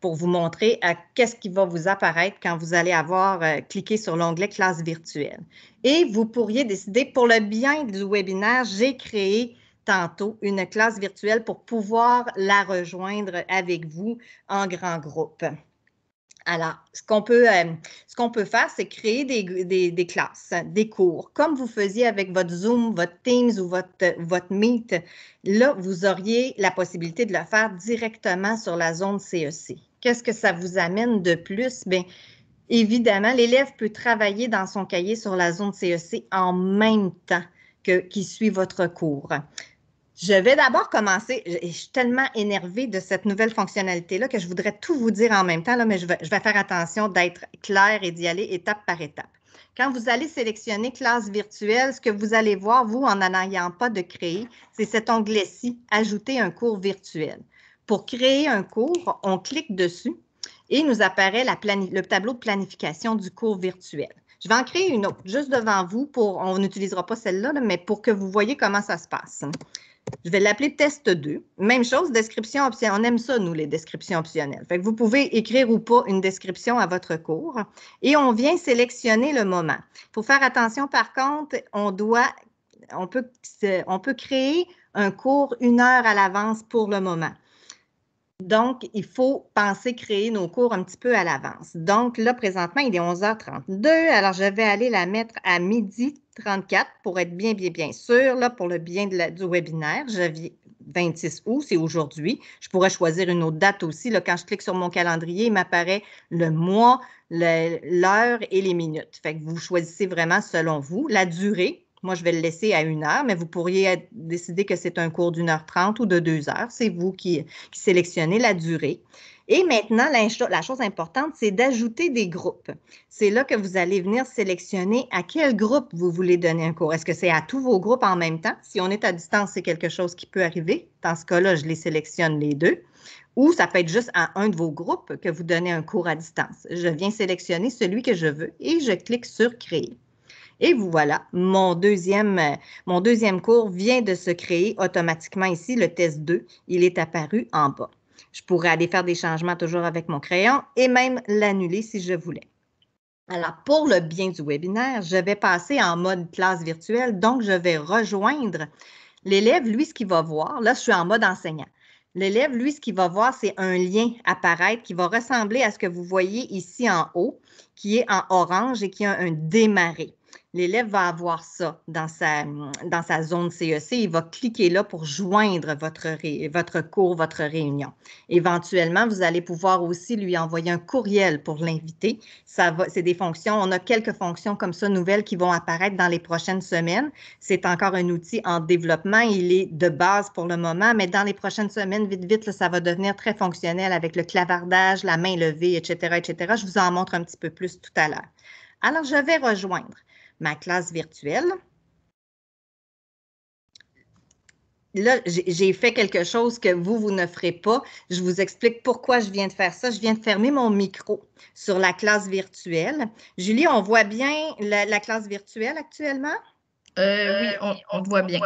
pour vous montrer qu'est-ce qui va vous apparaître quand vous allez avoir cliqué sur l'onglet classe virtuelle. Et vous pourriez décider, pour le bien du webinaire, j'ai créé tantôt une classe virtuelle pour pouvoir la rejoindre avec vous en grand groupe. Alors, ce qu'on peut faire, c'est créer des classes, des cours, comme vous faisiez avec votre Zoom, votre Teams ou votre Meet. Là, vous auriez la possibilité de le faire directement sur la zone CEC. Qu'est-ce que ça vous amène de plus? Bien, évidemment, l'élève peut travailler dans son cahier sur la zone CEC en même temps qu'il suit votre cours. Je vais d'abord commencer. Je suis tellement énervée de cette nouvelle fonctionnalité-là que je voudrais tout vous dire en même temps, là, mais je vais faire attention d'être claire et d'y aller étape par étape. Quand vous allez sélectionner classe virtuelle, ce que vous allez voir, vous, en n'ayant pas de créer, c'est cet onglet-ci, ajouter un cours virtuel. Pour créer un cours, on clique dessus et nous apparaît le tableau de planification du cours virtuel. Je vais en créer une autre, juste devant vous, on n'utilisera pas celle-là, mais pour que vous voyez comment ça se passe. Je vais l'appeler test 2. Même chose, description optionnelle. On aime ça, nous, les descriptions optionnelles. Fait que vous pouvez écrire ou pas une description à votre cours et on vient sélectionner le moment. Il faut faire attention, par contre, on peut créer un cours 1 heure à l'avance pour le moment. Donc, il faut penser créer nos cours un petit peu à l'avance. Donc, là, présentement, il est 11h32. Alors, je vais aller la mettre à 12h34 pour être bien sûr, là, pour le bien du webinaire. Je 26 août, c'est aujourd'hui. Je pourrais choisir une autre date aussi. Là, quand je clique sur mon calendrier, il m'apparaît le mois, l'heure et les minutes. Fait que vous choisissez vraiment selon vous. La durée, moi, je vais le laisser à 1 heure, mais vous pourriez décider que c'est un cours d'1h30 ou de 2 heures. C'est vous qui sélectionnez la durée. Et maintenant, la chose importante, c'est d'ajouter des groupes. C'est là que vous allez venir sélectionner à quel groupe vous voulez donner un cours. Est-ce que c'est à tous vos groupes en même temps? Si on est à distance, c'est quelque chose qui peut arriver. Dans ce cas-là, je les sélectionne les deux. Ou ça peut être juste à un de vos groupes que vous donnez un cours à distance. Je viens sélectionner celui que je veux et je clique sur « Créer ». Et voilà, mon deuxième cours vient de se créer automatiquement ici, le test 2. Il est apparu en bas. Je pourrais aller faire des changements toujours avec mon crayon et même l'annuler si je voulais. Alors, pour le bien du webinaire, je vais passer en mode classe virtuelle, donc je vais rejoindre l'élève. Lui, ce qu'il va voir, là, je suis en mode enseignant. L'élève, lui, ce qu'il va voir, c'est un lien apparaître qui va ressembler à ce que vous voyez ici en haut, qui est en orange et qui a un démarrer. L'élève va avoir ça dans sa zone CEC. Il va cliquer là pour joindre votre cours, votre réunion. Éventuellement, vous allez pouvoir aussi lui envoyer un courriel pour l'inviter. C'est des fonctions. On a quelques fonctions comme ça nouvelles qui vont apparaître dans les prochaines semaines. C'est encore un outil en développement. Il est de base pour le moment, mais dans les prochaines semaines, vite, vite, là, ça va devenir très fonctionnel avec le clavardage, la main levée, etc., etc. Je vous en montre un petit peu plus tout à l'heure. Alors, je vais rejoindre ma classe virtuelle. Là, j'ai fait quelque chose que vous ne ferez pas. Je vous explique pourquoi je viens de faire ça. Je viens de fermer mon micro sur la classe virtuelle. Julie, on voit bien la classe virtuelle actuellement? Oui, on te voit bien.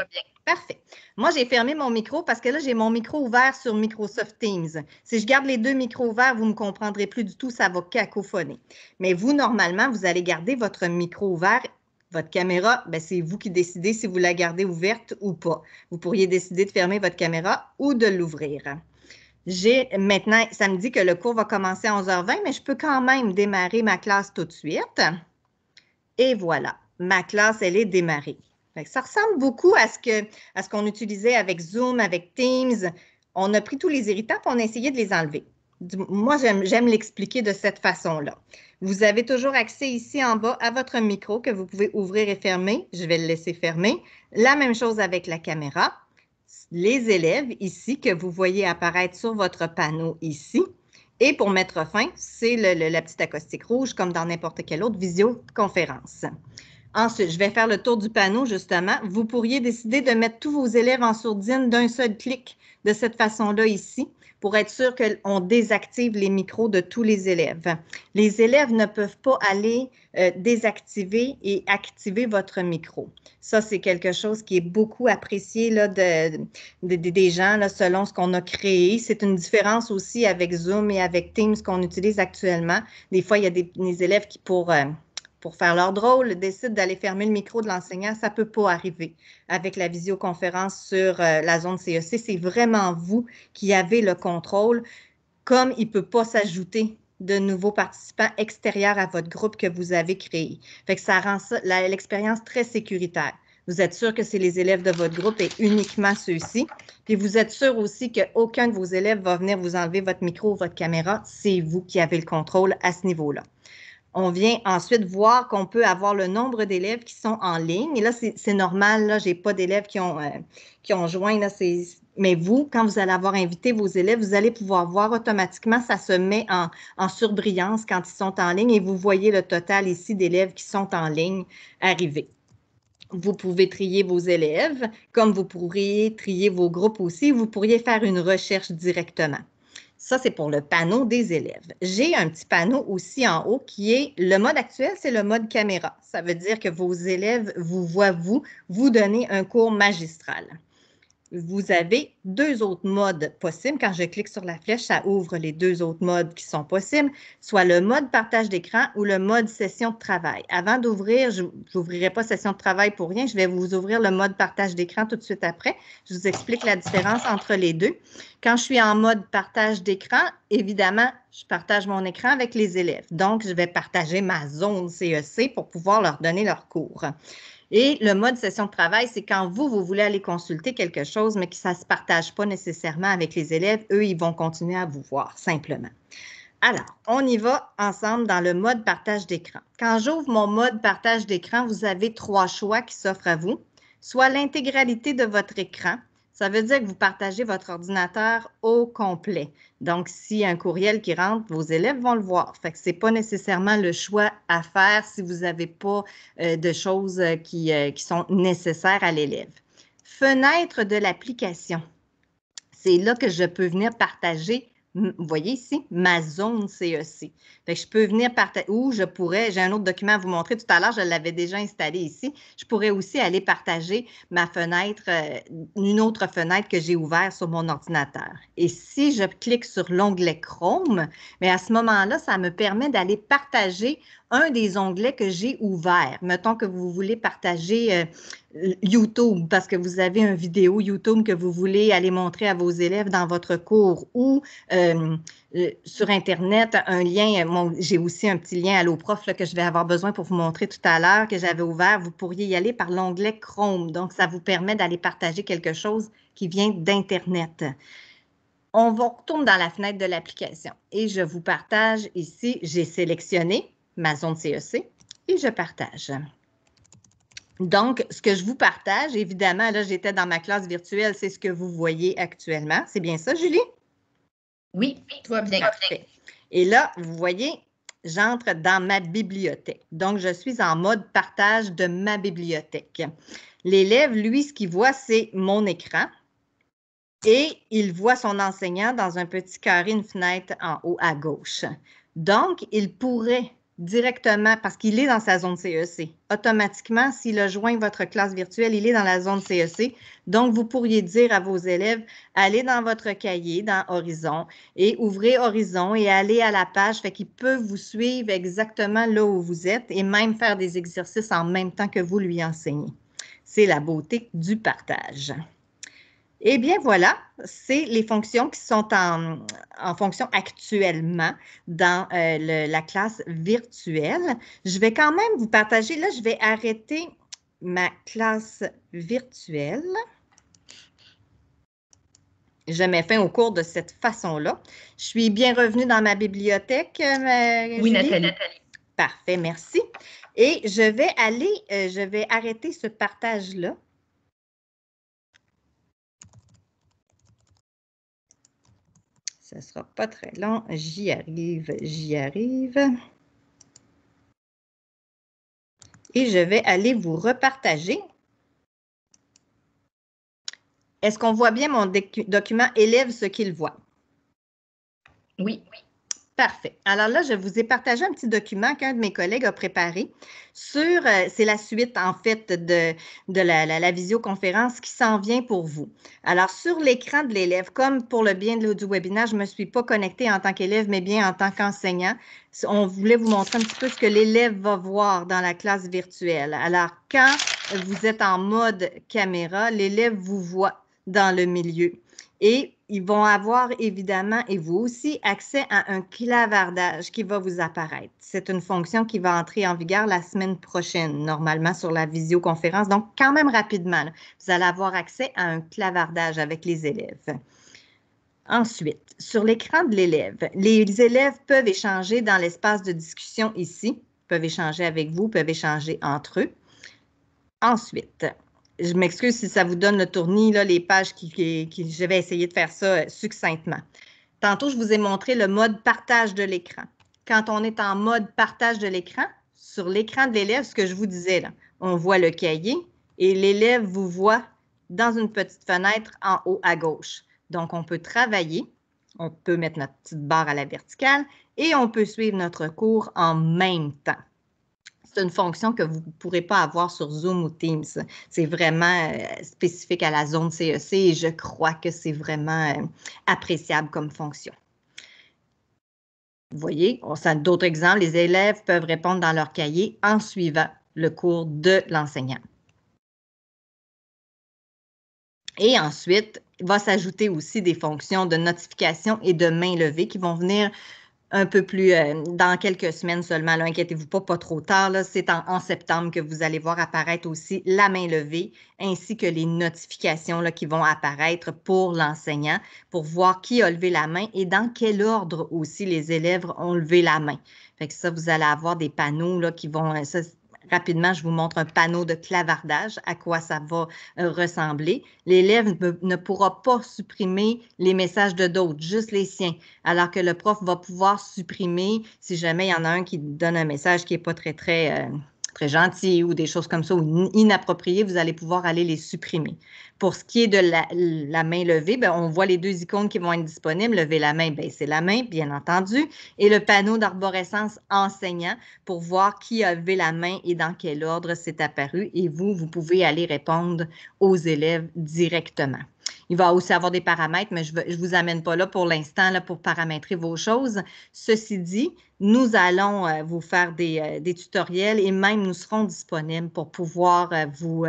Parfait. Moi, j'ai fermé mon micro parce que là, j'ai mon micro ouvert sur Microsoft Teams. Si je garde les deux micros ouverts, vous ne me comprendrez plus du tout, ça va cacophoner. Mais vous, normalement, vous allez garder votre micro ouvert. Votre caméra, c'est vous qui décidez si vous la gardez ouverte ou pas. Vous pourriez décider de fermer votre caméra ou de l'ouvrir. Maintenant, ça me dit que le cours va commencer à 11h20, mais je peux quand même démarrer ma classe tout de suite. Et voilà, ma classe, elle est démarrée. Ça ressemble beaucoup à ce qu'on utilisait avec Zoom, avec Teams. On a pris tous les irritants et on a essayé de les enlever. Moi, j'aime l'expliquer de cette façon-là. Vous avez toujours accès ici en bas à votre micro que vous pouvez ouvrir et fermer. Je vais le laisser fermer. La même chose avec la caméra. Les élèves ici que vous voyez apparaître sur votre panneau ici. Et pour mettre fin, c'est la petite acoustique rouge comme dans n'importe quelle autre visioconférence. Ensuite, je vais faire le tour du panneau, justement. Vous pourriez décider de mettre tous vos élèves en sourdine d'un seul clic de cette façon-là ici pour être sûr qu'on désactive les micros de tous les élèves. Les élèves ne peuvent pas aller désactiver et activer votre micro. Ça, c'est quelque chose qui est beaucoup apprécié là, des gens là, selon ce qu'on a créé. C'est une différence aussi avec Zoom et avec Teams qu'on utilise actuellement. Des fois, il y a des élèves qui, pour faire leur drôle, décident d'aller fermer le micro de l'enseignant. Ça ne peut pas arriver avec la visioconférence sur la zone CEC. C'est vraiment vous qui avez le contrôle, comme il ne peut pas s'ajouter de nouveaux participants extérieurs à votre groupe que vous avez créé. Fait que ça rend l'expérience très sécuritaire. Vous êtes sûr que c'est les élèves de votre groupe et uniquement ceux-ci. Puis vous êtes sûr aussi qu'aucun de vos élèves va venir vous enlever votre micro ou votre caméra. C'est vous qui avez le contrôle à ce niveau-là. On vient ensuite voir qu'on peut avoir le nombre d'élèves qui sont en ligne. Et là, c'est normal, là, je n'ai pas d'élèves qui ont joint. Là, mais vous, quand vous allez avoir invité vos élèves, vous allez pouvoir voir automatiquement, ça se met en surbrillance quand ils sont en ligne et vous voyez le total ici d'élèves qui sont en ligne arriver. Vous pouvez trier vos élèves, comme vous pourriez trier vos groupes aussi. Vous pourriez faire une recherche directement. Ça, c'est pour le panneau des élèves. J'ai un petit panneau aussi en haut qui est le mode actuel, c'est le mode caméra. Ça veut dire que vos élèves vous voient vous donner un cours magistral. Vous avez deux autres modes possibles. Quand je clique sur la flèche, ça ouvre les deux autres modes qui sont possibles, soit le mode partage d'écran ou le mode session de travail. Avant d'ouvrir, je n'ouvrirai pas session de travail pour rien. Je vais vous ouvrir le mode partage d'écran tout de suite après. Je vous explique la différence entre les deux. Quand je suis en mode partage d'écran, évidemment, je partage mon écran avec les élèves. Donc, je vais partager ma zone CEC pour pouvoir leur donner leur cours. Et le mode session de travail, c'est quand vous voulez aller consulter quelque chose, mais que ça ne se partage pas nécessairement avec les élèves. Eux, ils vont continuer à vous voir, simplement. Alors, on y va ensemble dans le mode partage d'écran. Quand j'ouvre mon mode partage d'écran, vous avez 3 choix qui s'offrent à vous. Soit l'intégralité de votre écran. Ça veut dire que vous partagez votre ordinateur au complet. Donc, s'il y a un courriel qui rentre, vos élèves vont le voir. Fait que ce n'est pas nécessairement le choix à faire si vous n'avez pas de choses qui sont nécessaires à l'élève. Fenêtre de l'application. C'est là que je peux venir partager, vous voyez ici, ma zone CEC. Fait que je peux venir partager, ou je pourrais, j'ai un autre document à vous montrer tout à l'heure, je l'avais déjà installé ici. Je pourrais aussi aller partager ma fenêtre, une autre fenêtre que j'ai ouverte sur mon ordinateur. Et si je clique sur l'onglet Chrome, mais à ce moment-là, ça me permet d'aller partager un des onglets que j'ai ouvert. Mettons que vous voulez partager YouTube parce que vous avez une vidéo YouTube que vous voulez aller montrer à vos élèves dans votre cours ou sur Internet, un lien, j'ai aussi un petit lien Alloprof là, que je vais avoir besoin pour vous montrer tout à l'heure que j'avais ouvert. Vous pourriez y aller par l'onglet Chrome. Donc, ça vous permet d'aller partager quelque chose qui vient d'Internet. On retourne dans la fenêtre de l'application et je vous partage ici, j'ai sélectionné ma zone CEC et je partage. Donc, ce que je vous partage, évidemment, là, j'étais dans ma classe virtuelle, c'est ce que vous voyez actuellement. C'est bien ça, Julie? Oui, tout va bien. Parfait. Et là, vous voyez, j'entre dans ma bibliothèque. Donc, je suis en mode partage de ma bibliothèque. L'élève, lui, ce qu'il voit, c'est mon écran. Et il voit son enseignant dans un petit carré, une fenêtre en haut à gauche. Donc, il pourrait directement, parce qu'il est dans sa zone CEC, automatiquement, s'il a joint votre classe virtuelle, il est dans la zone CEC. Donc, vous pourriez dire à vos élèves, allez dans votre cahier, dans Horizon, et ouvrez Horizon et allez à la page, fait qu'ils peuvent vous suivre exactement là où vous êtes et même faire des exercices en même temps que vous lui enseignez. C'est la beauté du partage. Eh bien, voilà, c'est les fonctions qui sont en fonction actuellement dans la classe virtuelle. Je vais quand même vous partager, là, je vais arrêter ma classe virtuelle. Je mets fin au cours de cette façon-là. Je suis bien revenue dans ma bibliothèque, Oui, Julie? Nathalie. Parfait, merci. Et je vais arrêter ce partage-là. Ce ne sera pas très long. J'y arrive, j'y arrive. Et je vais aller vous repartager. Est-ce qu'on voit bien mon document élève ce qu'il voit? Oui. Parfait. Alors là, je vous ai partagé un petit document qu'un de mes collègues a préparé sur, c'est la suite en fait de la visioconférence qui s'en vient pour vous. Alors, sur l'écran de l'élève, comme pour le bien du webinaire, je ne me suis pas connectée en tant qu'élève, mais bien en tant qu'enseignant. On voulait vous montrer un petit peu ce que l'élève va voir dans la classe virtuelle. Alors, quand vous êtes en mode caméra, l'élève vous voit dans le milieu. Et ils vont avoir évidemment, et vous aussi, accès à un clavardage qui va vous apparaître. C'est une fonction qui va entrer en vigueur la semaine prochaine, normalement sur la visioconférence. Donc, quand même rapidement, là, vous allez avoir accès à un clavardage avec les élèves. Ensuite, sur l'écran de l'élève, les élèves peuvent échanger dans l'espace de discussion ici, peuvent échanger avec vous, peuvent échanger entre eux. Ensuite, je m'excuse si ça vous donne le tournis, là, les pages je vais essayer de faire ça succinctement. Tantôt, je vous ai montré le mode partage de l'écran. Quand on est en mode partage de l'écran, sur l'écran de l'élève, ce que je vous disais, là, on voit le cahier et l'élève vous voit dans une petite fenêtre en haut à gauche. Donc, on peut travailler, on peut mettre notre petite barre à la verticale et on peut suivre notre cours en même temps. C'est une fonction que vous ne pourrez pas avoir sur Zoom ou Teams. C'est vraiment spécifique à la zone CEC et je crois que c'est vraiment appréciable comme fonction. Vous voyez, on a d'autres exemples. Les élèves peuvent répondre dans leur cahier en suivant le cours de l'enseignant. Et ensuite, il va s'ajouter aussi des fonctions de notification et de main levée qui vont venir un peu plus dans quelques semaines seulement. Inquiétez-vous pas trop tard. C'est en septembre que vous allez voir apparaître aussi la main levée ainsi que les notifications là, qui vont apparaître pour l'enseignant pour voir qui a levé la main et dans quel ordre aussi les élèves ont levé la main. Fait que ça, vous allez avoir des panneaux là, qui vont... Rapidement, je vous montre un panneau de clavardage, à quoi ça va ressembler. L'élève ne pourra pas supprimer les messages de d'autres, juste les siens, alors que le prof va pouvoir supprimer si jamais il y en a un qui donne un message qui n'est pas très gentil ou des choses comme ça ou inappropriées, vous allez pouvoir aller les supprimer. Pour ce qui est de la main levée, bien, on voit les deux icônes qui vont être disponibles. Lever la main, bien, c'est la main, bien entendu, et le panneau d'arborescence enseignant pour voir qui a levé la main et dans quel ordre c'est apparu. Et vous pouvez aller répondre aux élèves directement. Il va aussi avoir des paramètres, mais je ne vous amène pas là pour l'instant pour paramétrer vos choses. Ceci dit, nous allons vous faire des tutoriels et même nous serons disponibles pour pouvoir vous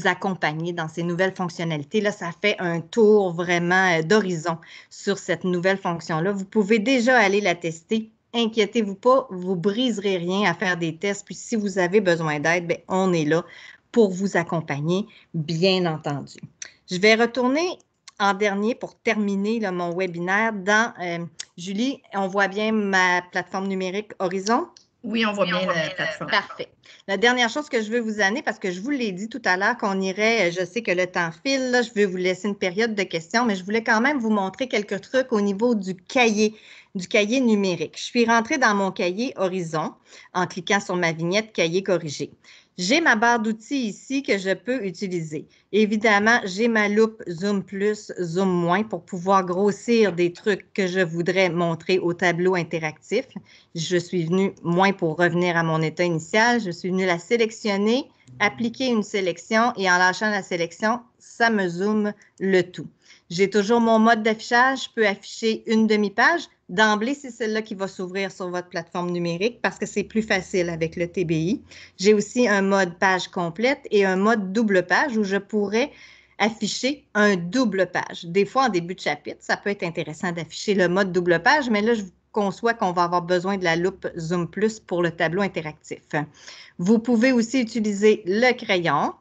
accompagner dans ces nouvelles fonctionnalités. Là, ça fait un tour vraiment d'horizon sur cette nouvelle fonction-là. Vous pouvez déjà aller la tester. Inquiétez-vous pas, vous ne briserez rien à faire des tests. Puis si vous avez besoin d'aide, bien, on est là pour vous accompagner, bien entendu. Je vais retourner en dernier pour terminer là, mon webinaire dans Julie, on voit bien ma plateforme numérique Horizon? Oui, on voit bien la plateforme. Parfait. La dernière chose que je veux vous amener, parce que je vous l'ai dit tout à l'heure qu'on irait, je sais que le temps file, là, je vais vous laisser une période de questions, mais je voulais quand même vous montrer quelques trucs au niveau du cahier numérique. Je suis rentrée dans mon cahier Horizon en cliquant sur ma vignette Cahier corrigé. J'ai ma barre d'outils ici que je peux utiliser. Évidemment, j'ai ma loupe Zoom plus, Zoom moins pour pouvoir grossir des trucs que je voudrais montrer au tableau interactif. Je suis venue moins pour revenir à mon état initial. Je suis venue la sélectionner, appliquer une sélection et en lâchant la sélection, ça me zoome le tout. J'ai toujours mon mode d'affichage. Je peux afficher une demi-page. D'emblée, c'est celle-là qui va s'ouvrir sur votre plateforme numérique parce que c'est plus facile avec le TBI. J'ai aussi un mode page complète et un mode double page où je pourrais afficher un double page. Des fois, en début de chapitre, ça peut être intéressant d'afficher le mode double page, mais là, je conçois qu'on va avoir besoin de la loupe Zoom Plus pour le tableau interactif. Vous pouvez aussi utiliser le crayon.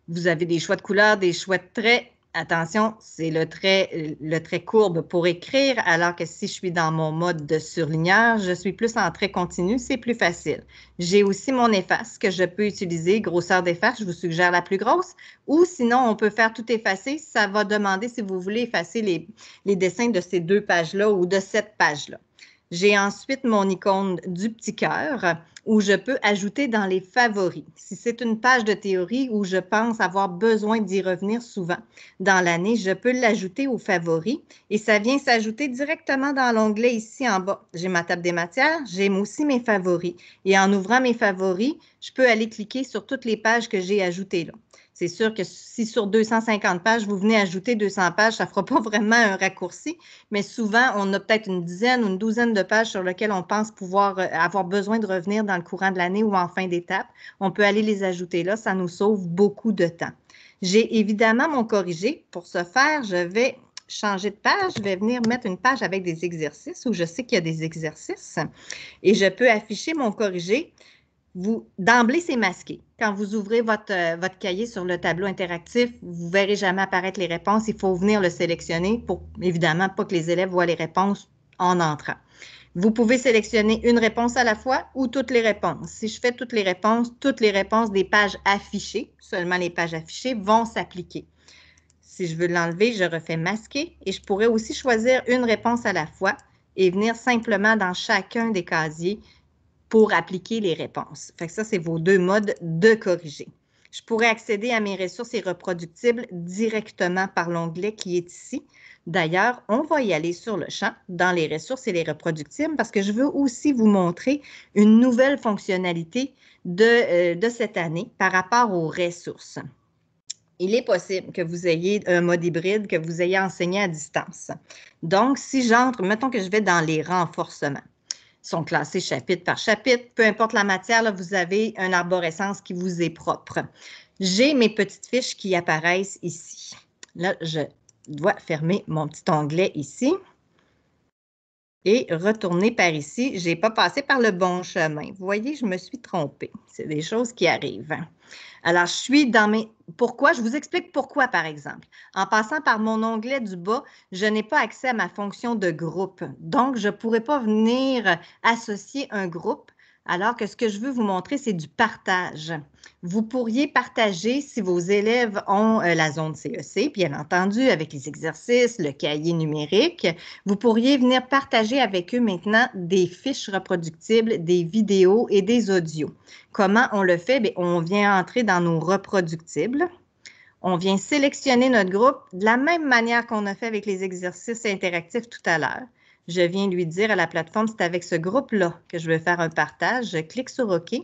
Vous avez des choix de couleurs, des choix de traits. Attention, c'est le trait courbe pour écrire, alors que si je suis dans mon mode de surligneur, je suis plus en trait continu, c'est plus facile. J'ai aussi mon efface que je peux utiliser, grosseur d'efface, je vous suggère la plus grosse, ou sinon on peut faire tout effacer, ça va demander si vous voulez effacer les dessins de ces deux pages-là ou de cette page-là. J'ai ensuite mon icône du petit cœur où je peux ajouter dans les favoris. Si c'est une page de théorie où je pense avoir besoin d'y revenir souvent dans l'année, je peux l'ajouter aux favoris et ça vient s'ajouter directement dans l'onglet ici en bas. J'ai ma table des matières, j'ai aussi mes favoris et en ouvrant mes favoris, je peux aller cliquer sur toutes les pages que j'ai ajoutées là. C'est sûr que si sur 250 pages, vous venez ajouter 200 pages, ça ne fera pas vraiment un raccourci, mais souvent, on a peut-être une dizaine ou une douzaine de pages sur lesquelles on pense pouvoir avoir besoin de revenir dans le courant de l'année ou en fin d'étape. On peut aller les ajouter là, ça nous sauve beaucoup de temps. J'ai évidemment mon corrigé. Pour ce faire, je vais changer de page. Je vais venir mettre une page avec des exercices où je sais qu'il y a des exercices et je peux afficher mon corrigé. D'emblée, c'est masqué. Quand vous ouvrez votre cahier sur le tableau interactif, vous ne verrez jamais apparaître les réponses. Il faut venir le sélectionner pour, évidemment, pas que les élèves voient les réponses en entrant. Vous pouvez sélectionner une réponse à la fois ou toutes les réponses. Si je fais toutes les réponses des pages affichées, seulement les pages affichées, vont s'appliquer. Si je veux l'enlever, je refais masquer et je pourrais aussi choisir une réponse à la fois et venir simplement dans chacun des casiers pour appliquer les réponses. Fait que ça, c'est vos deux modes de corriger. Je pourrais accéder à mes ressources irreproductibles directement par l'onglet qui est ici. D'ailleurs, on va y aller sur le champ dans les ressources et les reproductibles parce que je veux aussi vous montrer une nouvelle fonctionnalité de cette année par rapport aux ressources. Il est possible que vous ayez un mode hybride, que vous ayez enseigné à distance. Donc, si j'entre, mettons que je vais dans les renforcements. Ils sont classés chapitre par chapitre. Peu importe la matière, là, vous avez une arborescence qui vous est propre. J'ai mes petites fiches qui apparaissent ici. Là, je dois fermer mon petit onglet ici. et retourner par ici. Je n'ai pas passé par le bon chemin. Vous voyez, je me suis trompée. C'est des choses qui arrivent. Alors, je suis dans mes... Pourquoi? Je vous explique pourquoi, par exemple. En passant par mon onglet du bas, je n'ai pas accès à ma fonction de groupe. Donc, je ne pourrais pas venir associer un groupe, alors que ce que je veux vous montrer, c'est du partage. Vous pourriez partager si vos élèves ont la zone CEC, bien entendu, avec les exercices, le cahier numérique. Vous pourriez venir partager avec eux maintenant des fiches reproductibles, des vidéos et des audios. Comment on le fait? Bien, on vient entrer dans nos reproductibles. On vient sélectionner notre groupe de la même manière qu'on a fait avec les exercices interactifs tout à l'heure. Je viens lui dire à la plateforme, c'est avec ce groupe-là que je veux faire un partage. Je clique sur OK.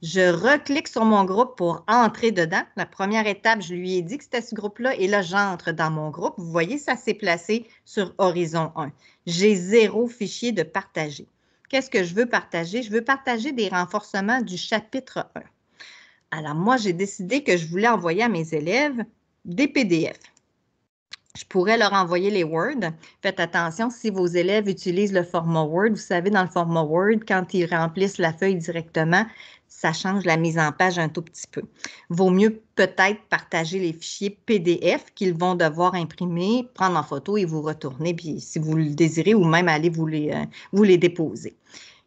Je reclique sur mon groupe pour entrer dedans. La première étape, je lui ai dit que c'était ce groupe-là et là, j'entre dans mon groupe. Vous voyez, ça s'est placé sur Horizon 1. J'ai 0 fichier de partager. Qu'est-ce que je veux partager? Je veux partager des renforcements du chapitre 1. Alors, moi, j'ai décidé que je voulais envoyer à mes élèves des PDF. Je pourrais leur envoyer les Word. Faites attention, si vos élèves utilisent le format Word, vous savez, dans le format Word, quand ils remplissent la feuille directement, ça change la mise en page un tout petit peu. Vaut mieux peut-être partager les fichiers PDF qu'ils vont devoir imprimer, prendre en photo et vous retourner, puis si vous le désirez, ou même aller vous les déposer.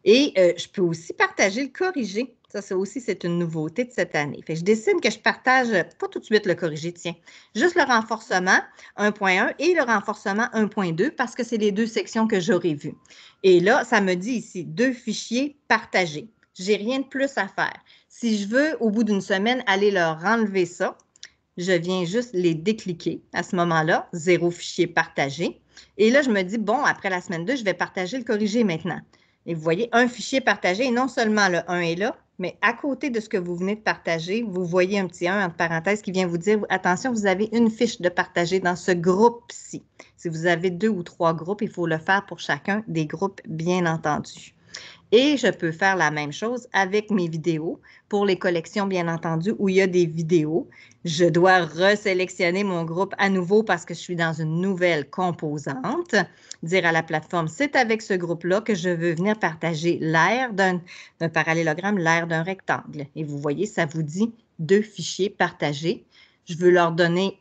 Et je peux aussi partager le corrigé. Ça aussi, c'est une nouveauté de cette année. Fait que je décide que je partage, pas tout de suite le corrigé, tiens, juste le renforcement 1.1 et le renforcement 1.2 parce que c'est les deux sections que j'aurais vues. Et là, ça me dit ici, 2 fichiers partagés. Je n'ai rien de plus à faire. Si je veux, au bout d'une semaine, aller leur enlever ça, je viens juste les décliquer. À ce moment-là, 0 fichier partagé. Et là, je me dis, bon, après la semaine 2, je vais partager le corrigé maintenant. Et vous voyez, un fichier partagé, et non seulement le 1 est là, mais à côté de ce que vous venez de partager, vous voyez un petit 1 entre parenthèses qui vient vous dire, attention, vous avez une fiche de partager dans ce groupe-ci. Si vous avez 2 ou 3 groupes, il faut le faire pour chacun des groupes, bien entendu. Et je peux faire la même chose avec mes vidéos. Pour les collections, bien entendu, où il y a des vidéos, je dois resélectionner mon groupe à nouveau parce que je suis dans une nouvelle composante. Dire à la plateforme, c'est avec ce groupe-là que je veux venir partager l'aire d'un parallélogramme, l'aire d'un rectangle. Et vous voyez, ça vous dit 2 fichiers partagés. Je veux leur donner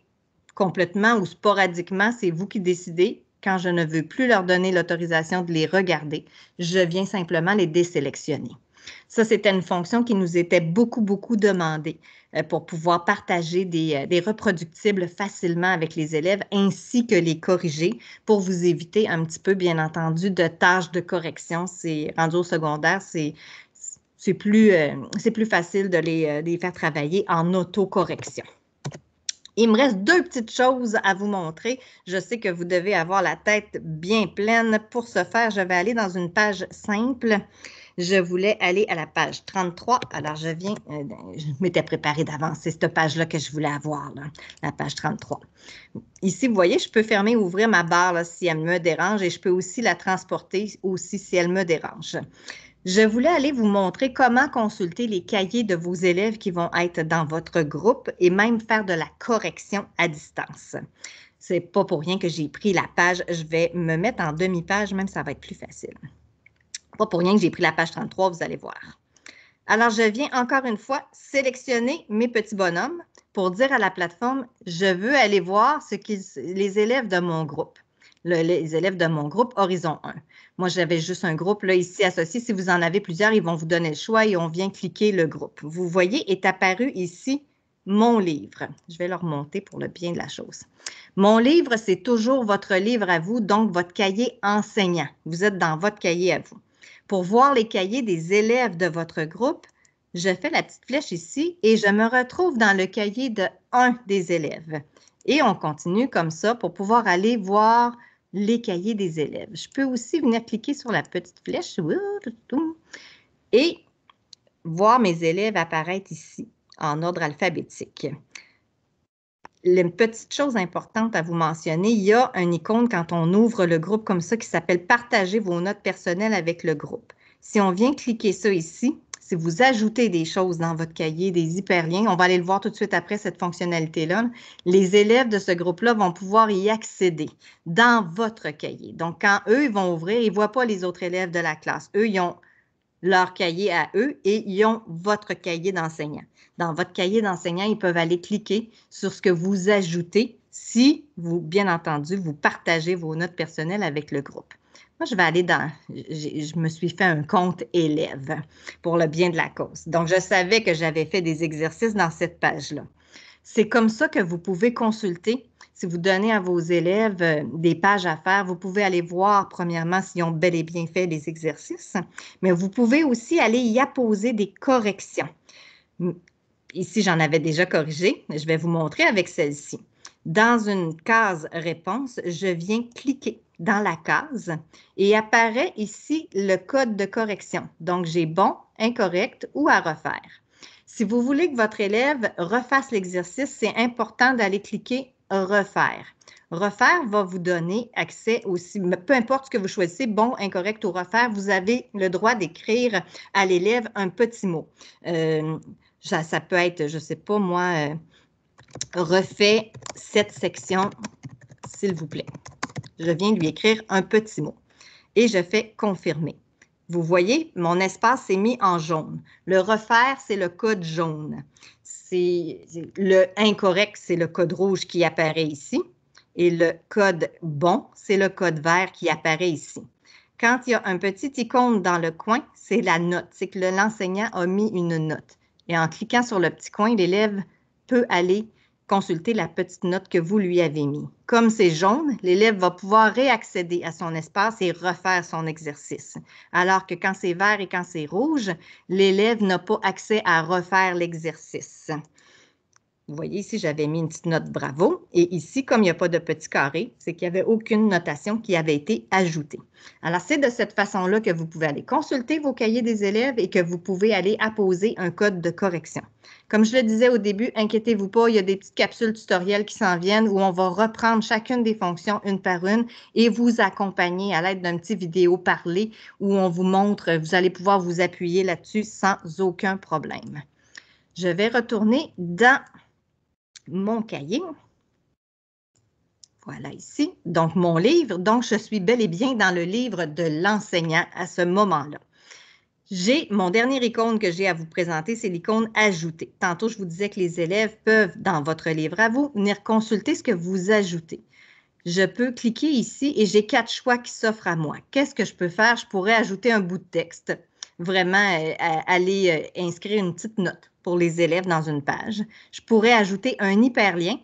complètement ou sporadiquement, c'est vous qui décidez. Quand je ne veux plus leur donner l'autorisation de les regarder, je viens simplement les désélectionner. Ça, c'était une fonction qui nous était beaucoup demandée pour pouvoir partager des reproductibles facilement avec les élèves ainsi que les corriger pour vous éviter un petit peu, bien entendu, de tâches de correction. C'est rendu au secondaire, c'est plus facile de les faire travailler en autocorrection. Il me reste 2 petites choses à vous montrer. Je sais que vous devez avoir la tête bien pleine. Pour ce faire, je vais aller dans une page simple. Je voulais aller à la page 33. Alors, je m'étais préparée d'avance. C'est cette page-là que je voulais avoir, là, la page 33. Ici, vous voyez, je peux fermer ou ouvrir ma barre là, si elle me dérange et je peux aussi la transporter aussi si elle me dérange. Je voulais aller vous montrer comment consulter les cahiers de vos élèves qui vont être dans votre groupe et même faire de la correction à distance. C'est pas pour rien que j'ai pris la page. Je vais me mettre en demi-page, même ça va être plus facile. Pas pour rien que j'ai pris la page 33, vous allez voir. Alors, je viens encore une fois sélectionner mes petits bonhommes pour dire à la plateforme, je veux aller voir les élèves de mon groupe. Les élèves de mon groupe Horizon 1. Moi, j'avais juste un groupe là, ici associé. Si vous en avez plusieurs, ils vont vous donner le choix et on vient cliquer le groupe. Vous voyez, est apparu ici mon livre. Je vais le remonter pour le bien de la chose. Mon livre, c'est toujours votre livre à vous, donc votre cahier enseignant. Vous êtes dans votre cahier à vous. Pour voir les cahiers des élèves de votre groupe, je fais la petite flèche ici et je me retrouve dans le cahier de un des élèves. Et on continue comme ça pour pouvoir aller voir les cahiers des élèves. Je peux aussi venir cliquer sur la petite flèche et voir mes élèves apparaître ici en ordre alphabétique. Une petite chose importante à vous mentionner, il y a une icône quand on ouvre le groupe comme ça qui s'appelle « Partager vos notes personnelles avec le groupe ». Si on vient cliquer ça ici, si vous ajoutez des choses dans votre cahier, des hyperliens, on va aller le voir tout de suite après cette fonctionnalité-là, les élèves de ce groupe-là vont pouvoir y accéder dans votre cahier. Donc, quand eux, ils vont ouvrir, ils ne voient pas les autres élèves de la classe. Eux, ils ont leur cahier à eux et ils ont votre cahier d'enseignant. Dans votre cahier d'enseignant, ils peuvent aller cliquer sur ce que vous ajoutez si vous, bien entendu, vous partagez vos notes personnelles avec le groupe. Moi, je vais aller je me suis fait un compte élève pour le bien de la cause. Donc, je savais que j'avais fait des exercices dans cette page-là. C'est comme ça que vous pouvez consulter. Si vous donnez à vos élèves des pages à faire, vous pouvez aller voir, premièrement, s'ils ont bel et bien fait les exercices, mais vous pouvez aussi aller y apposer des corrections. Ici, j'en avais déjà corrigé. Je vais vous montrer avec celle-ci. Dans une case réponse, je viens cliquer dans la case et apparaît ici le code de correction. Donc, j'ai bon, incorrect ou à refaire. Si vous voulez que votre élève refasse l'exercice, c'est important d'aller cliquer « Refaire ». Refaire va vous donner accès aussi, peu importe ce que vous choisissez, bon, incorrect ou refaire, vous avez le droit d'écrire à l'élève un petit mot. Ça peut être, je ne sais pas moi, refait cette section, s'il vous plaît. Je viens lui écrire un petit mot et je fais confirmer. Vous voyez, mon espace s'est mis en jaune. Le refaire, c'est le code jaune. Le incorrect, c'est le code rouge qui apparaît ici. Et le code bon, c'est le code vert qui apparaît ici. Quand il y a un petit icône dans le coin, c'est la note. C'est que l'enseignant a mis une note. Et en cliquant sur le petit coin, l'élève peut aller consulter la petite note que vous lui avez mise. Comme c'est jaune, l'élève va pouvoir réaccéder à son espace et refaire son exercice. Alors que quand c'est vert et quand c'est rouge, l'élève n'a pas accès à refaire l'exercice. Vous voyez ici, j'avais mis une petite note bravo. Et ici, comme il n'y a pas de petit carré, c'est qu'il n'y avait aucune notation qui avait été ajoutée. Alors, c'est de cette façon-là que vous pouvez aller consulter vos cahiers des élèves et que vous pouvez aller apposer un code de correction. Comme je le disais au début, inquiétez-vous pas, il y a des petites capsules tutoriels qui s'en viennent où on va reprendre chacune des fonctions une par une et vous accompagner à l'aide d'un petit vidéo parlé où on vous montre, vous allez pouvoir vous appuyer là-dessus sans aucun problème. Je vais retourner dans mon cahier. Voilà ici. Donc, mon livre. Donc, je suis bel et bien dans le livre de l'enseignant à ce moment-là. Mon dernier icône que j'ai à vous présenter, c'est l'icône « Ajouter ». Tantôt, je vous disais que les élèves peuvent, dans votre livre à vous, venir consulter ce que vous ajoutez. Je peux cliquer ici et j'ai 4 choix qui s'offrent à moi. Qu'est-ce que je peux faire? Je pourrais ajouter un bout de texte, vraiment aller inscrire une petite note pour les élèves dans une page. Je pourrais ajouter un hyperlien.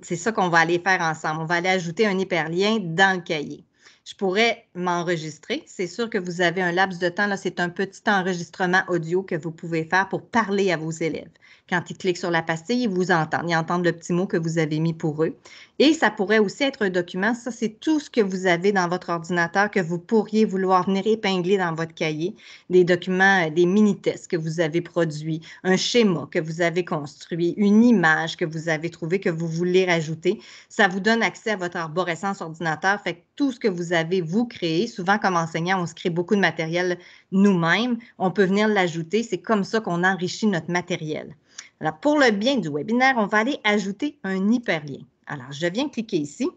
C'est ça qu'on va aller faire ensemble. On va aller ajouter un hyperlien dans le cahier. Je pourrais m'enregistrer. C'est sûr que vous avez un laps de temps. Là, c'est un petit enregistrement audio que vous pouvez faire pour parler à vos élèves. Quand ils cliquent sur la pastille, ils vous entendent. Ils entendent le petit mot que vous avez mis pour eux. Et ça pourrait aussi être un document. Ça, c'est tout ce que vous avez dans votre ordinateur que vous pourriez vouloir venir épingler dans votre cahier. Des documents, des mini-tests que vous avez produits, un schéma que vous avez construit, une image que vous avez trouvée que vous voulez rajouter. Ça vous donne accès à votre arborescence ordinateur. Fait que tout ce que vous avez, vous créez. Souvent, comme enseignant, on se crée beaucoup de matériel nous-mêmes. On peut venir l'ajouter. C'est comme ça qu'on enrichit notre matériel. Alors, pour le bien du webinaire, on va aller ajouter un hyperlien. Alors, je viens cliquer ici.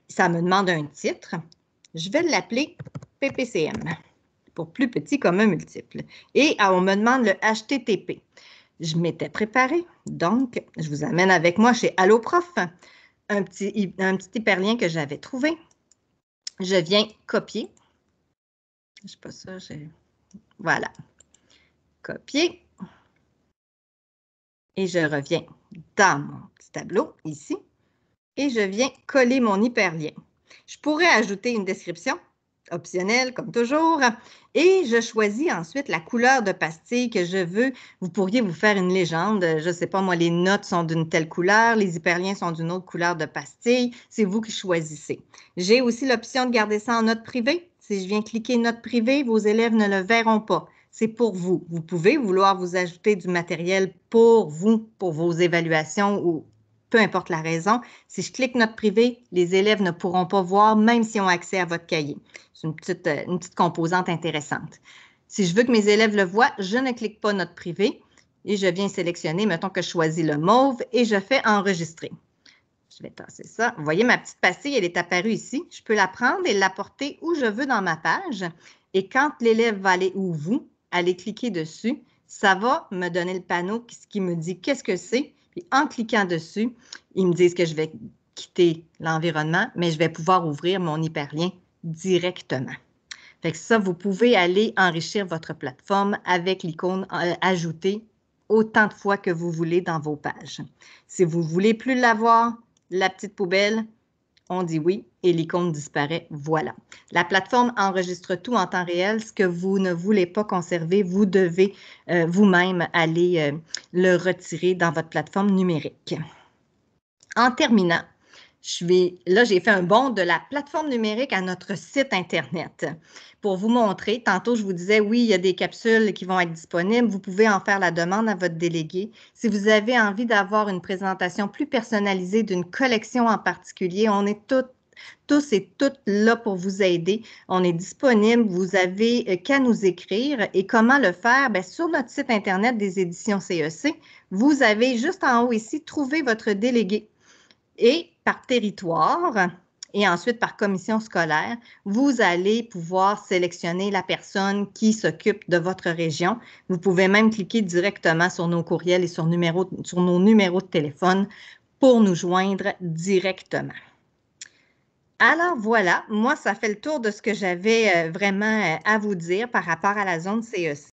Ça me demande un titre. Je vais l'appeler PPCM, pour plus petit commun multiple. Et on me demande le HTTP. Je m'étais préparée, donc je vous amène avec moi chez Alloprof, un petit hyperlien que j'avais trouvé. Je viens copier. Je sais pas ça, voilà. Copier. Et je reviens dans mon petit tableau ici. Et je viens coller mon hyperlien. Je pourrais ajouter une description optionnelle, comme toujours, et je choisis ensuite la couleur de pastille que je veux. Vous pourriez vous faire une légende. Je ne sais pas, moi, les notes sont d'une telle couleur, les hyperliens sont d'une autre couleur de pastille. C'est vous qui choisissez. J'ai aussi l'option de garder ça en note privée. Si je viens cliquer note privée, vos élèves ne le verront pas. C'est pour vous. Vous pouvez vouloir vous ajouter du matériel pour vous, pour vos évaluations ou peu importe la raison. Si je clique note privée, les élèves ne pourront pas voir, même s'ils ont accès à votre cahier. C'est une petite composante intéressante. Si je veux que mes élèves le voient, je ne clique pas Note privée et je viens sélectionner, mettons que je choisis le mauve et je fais enregistrer. Je vais tasser ça. Vous voyez, ma petite pastille, elle est apparue ici. Je peux la prendre et l'apporter où je veux dans ma page. Et quand l'élève va aller, ou vous, allez cliquer dessus, ça va me donner le panneau qui me dit qu'est-ce que c'est. Puis en cliquant dessus, ils me disent que je vais quitter l'environnement, mais je vais pouvoir ouvrir mon hyperlien directement. Fait que ça, vous pouvez aller enrichir votre plateforme avec l'icône ajoutée autant de fois que vous voulez dans vos pages. Si vous ne voulez plus l'avoir, la petite poubelle, on dit oui et l'icône disparaît. Voilà. La plateforme enregistre tout en temps réel. Ce que vous ne voulez pas conserver, vous devez vous-même aller le retirer dans votre plateforme numérique. En terminant, là, j'ai fait un bond de la plateforme numérique à notre site Internet pour vous montrer. Tantôt, je vous disais, oui, il y a des capsules qui vont être disponibles. Vous pouvez en faire la demande à votre délégué. Si vous avez envie d'avoir une présentation plus personnalisée d'une collection en particulier, on est tous et toutes là pour vous aider. On est disponible. Vous avez qu'à nous écrire. Et comment le faire? Bien, sur notre site Internet des éditions CEC, vous avez juste en haut ici, trouver votre délégué. Et par territoire et ensuite par commission scolaire, vous allez pouvoir sélectionner la personne qui s'occupe de votre région. Vous pouvez même cliquer directement sur nos courriels et sur nos numéros de téléphone pour nous joindre directement. Alors voilà, moi, ça fait le tour de ce que j'avais vraiment à vous dire par rapport à la zone CEC.